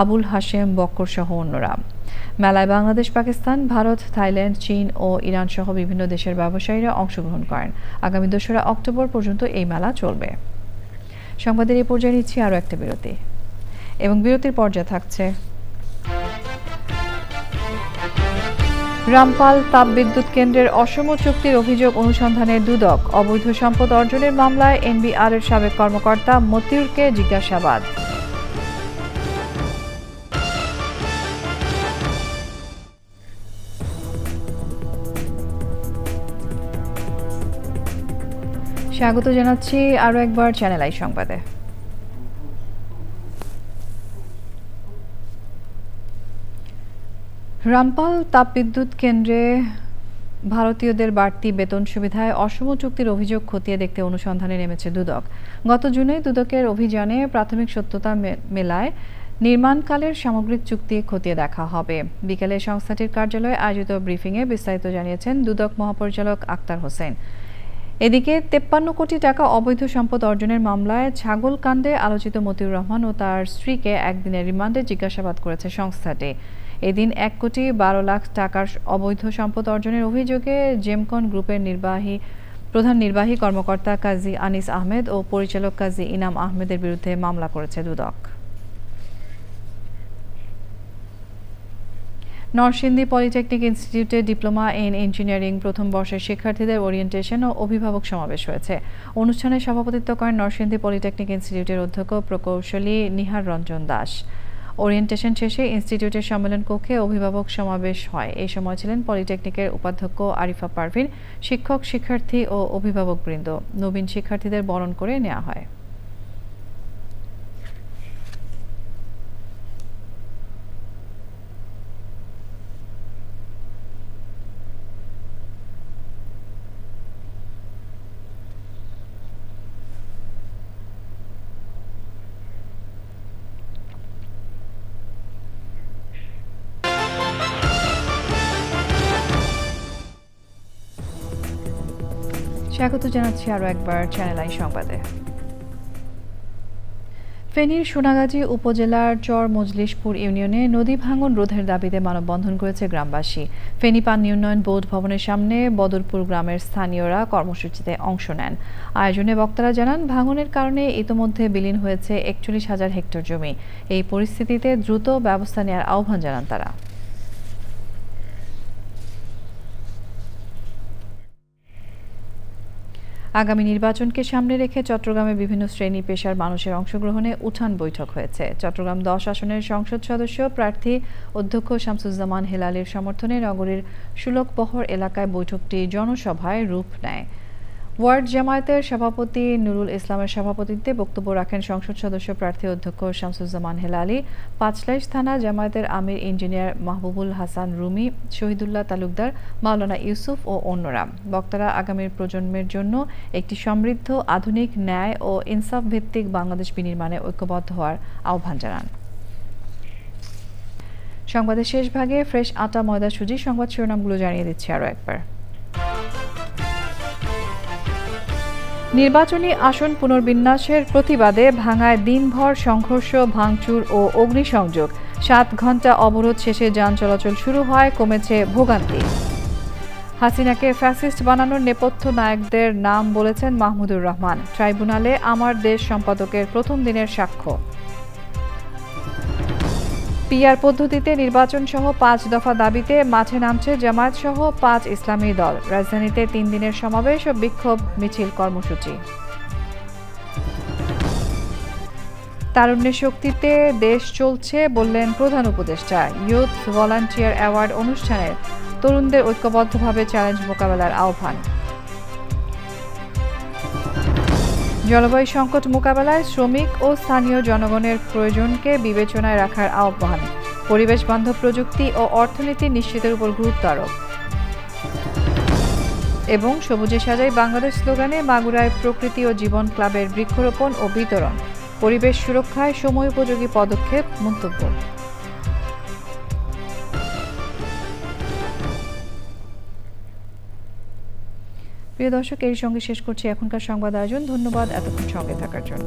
[SPEAKER 1] আবুল হাশেম বক্কর সহ অন্যরা। মেলায় বাংলাদেশ, পাকিস্তান, ভারত, থাইল্যান্ড, চীন ও ইরান সহ বিভিন্ন দেশের ব্যবসায়ীরা অংশগ্রহণ করেন। আগামী 2রা অক্টোবর পর্যন্ত এই মেলা চলবে। সংবাদের এই পর্যায়ে নিচ্ছি আরও একটা বিরতি, এবং বিরতির পর্যায়ে থাকছে রামপাল তাপবিদ্যুৎ কেন্দ্রের অসম চুক্তির অভিযোগ অনুসন্ধানে দুদক, অবৈধ সম্পদ অর্জনের মামলায় এনবিআর এর সাবেক কর্মকর্তা মতিউরকে জিজ্ঞাসাবাদ। স্বাগত জানাচ্ছি আরও একবার চ্যানেল আই সংবাদে। রামপাল তাপবিদ্যুৎ কেন্দ্রে ভারতীয়দের বাড়তি বেতন সুবিধায় অসম চুক্তির অভিযোগ খতিয়ে দেখতে অনুসন্ধানে নেমেছে দুদক। গত জুনে দুদকের অভিযানে প্রাথমিক সত্যতা মেলায় নির্মাণকালের সামগ্রিক চুক্তি খতিয়ে দেখা হবে। বিকেলে সংস্থাটির কার্যালয়ে আয়োজিত ব্রিফিংয়ে বিস্তারিত জানিয়েছেন দুদক মহাপরিচালক আক্তার হোসেন। এদিকে 53 কোটি টাকা অবৈধ সম্পদ অর্জনের মামলায় ছাগলকাণ্ডে আলোচিত মতিউর রহমান ও তার স্ত্রীকে একদিনের রিমান্ডে জিজ্ঞাসাবাদ করেছে সংস্থাটি। এদিন 1 কোটি 12 লাখ টাকার অবৈধ সম্পদ অর্জনের অভিযোগে জেমকন গ্রুপের প্রধান নির্বাহী কর্মকর্তা কাজী আনিস আহমেদ ও পরিচালক কাজী ইনাম আহমেদের বিরুদ্ধে মামলা করেছে দুদক। নরসিংদী পলিটেকনিক ইনস্টিটিউটে ডিপ্লোমা ইন ইঞ্জিনিয়ারিং প্রথম বর্ষের শিক্ষার্থীদের ওরিয়েন্টেশন ও অভিভাবক সমাবেশ হয়েছে। অনুষ্ঠানে সভাপতিত্ব করেন নরসিংদী পলিটেকনিক ইনস্টিটিউটের অধ্যক্ষ প্রকৌশলী নিহার রঞ্জন দাস। ওরিয়েন্টেশন শেষে ইনস্টিটিউটের সম্মেলন কক্ষে অভিভাবক সমাবেশ হয়। এই সময় ছিলেন পলিটেকনিকের উপাধ্যক্ষ আরিফা পারভিন, শিক্ষক, শিক্ষার্থী ও অভিভাবকবৃন্দ। নবীন শিক্ষার্থীদের বরণ করে নেওয়া হয়। স্বাগত জানাচ্ছি আরও একবার চ্যানেল আই সংবাদে। ফেনীর সোনাগাজী উপজেলার চর মজলিশপুর ইউনিয়নে নদী ভাঙন রোধের দাবিতে মানববন্ধন করেছে গ্রামবাসী। ফেনী পানি উন্নয়ন বোর্ড ভবনের সামনে বদরপুর গ্রামের স্থানীয়রা কর্মসূচিতে অংশ নেন। আয়োজনে বক্তারা জানান, ভাঙনের কারণে ইতোমধ্যে বিলীন হয়েছে 41,000 হেক্টর জমি। এই পরিস্থিতিতে দ্রুত ব্যবস্থা নেওয়ার আহ্বান জানান তারা। আগামী নির্বাচনকে সামনে রেখে চট্টগ্রামে বিভিন্ন শ্রেণী পেশার মানুষের অংশগ্রহণে উঠান বৈঠক হয়েছে। চট্টগ্রাম 10 আসনের সংসদ সদস্য প্রার্থী অধ্যক্ষ শামসুজ্জামান হেলালের সমর্থনে নগরীর সুলকবহর এলাকায় বৈঠকটি জনসভায় রূপ নেয়। ওয়ার্ড জামায়াতের সভাপতি নুরুল ইসলামের সভাপতিত্বে বক্তব্য রাখেন সংসদ সদস্য প্রার্থী অধ্যক্ষ শামসুজ্জামান হেলালি, পাঁচলাইশ থানা জামায়াতের আমির ইঞ্জিনিয়ার মাহবুবুল হাসান রুমি, শহীদুল্লাহ তালুকদার, মাওলানা ইউসুফ ও অন্যরা। বক্তারা আগামীর প্রজন্মের জন্য একটি সমৃদ্ধ, আধুনিক, ন্যায় ও ইনসাফ ভিত্তিক বাংলাদেশ বিনির্মাণে ঐক্যবদ্ধ হওয়ার আহ্বান জানান। সংবাদের শেষ ভাগে ফ্রেশ আটা, ময়দা, সুজি সংবাদ শিরোনামগুলো জানিয়ে দিচ্ছি আরও একবার। নির্বাচনী আসন পুনর্বিন্যাসের প্রতিবাদে ভাঙায় দিনভর সংঘর্ষ, ভাঙচুর ও অগ্নিসংযোগ। 7 ঘন্টা অবরোধ শেষে যান চলাচল শুরু হয়, কমেছে ভোগান্তি। হাসিনাকে ফ্যাসিস্ট বানানোর নেপথ্য নায়কদের নাম বলেছেন মাহমুদুর রহমান। ট্রাইব্যুনালে আমার দেশ সম্পাদকের প্রথম দিনের সাক্ষ্য। পিআর পদ্ধতিতে নির্বাচন সহ 5 দফা দাবিতে মাঠে নামছে জামায়াত সহ 5 ইসলামী দল। রাজধানীতে 3 দিনের সমাবেশ ও বিক্ষোভ মিছিল কর্মসূচি। তারুণ্যের শক্তিতে দেশ চলছে বললেন প্রধান উপদেষ্টা। ইউথ ভলান্টিয়ার অ্যাওয়ার্ড অনুষ্ঠানে তরুণদের ঐক্যবদ্ধভাবে চ্যালেঞ্জ মোকাবেলার আহ্বান। জলবায়ু সংকট মোকাবেলায় শ্রমিক ও স্থানীয় জনগণের প্রয়োজনকে বিবেচনায় রাখার আহ্বান। পরিবেশ বান্ধব প্রযুক্তি ও অর্থনীতি নিশ্চিতের উপর গুরুত্ব আরোপ। এবং সবুজে সাজাই বাংলাদেশ স্লোগানে মাগুরায় প্রকৃতি ও জীবন ক্লাবের বৃক্ষরোপণ ও বিতরণ। পরিবেশ সুরক্ষায় সময়োপযোগী পদক্ষেপ মন্তব্য। প্রিয় দর্শক, এর সঙ্গে শেষ করছি এখনকার সংবাদ আয়োজন। ধন্যবাদ এতক্ষণ সঙ্গে থাকার জন্য।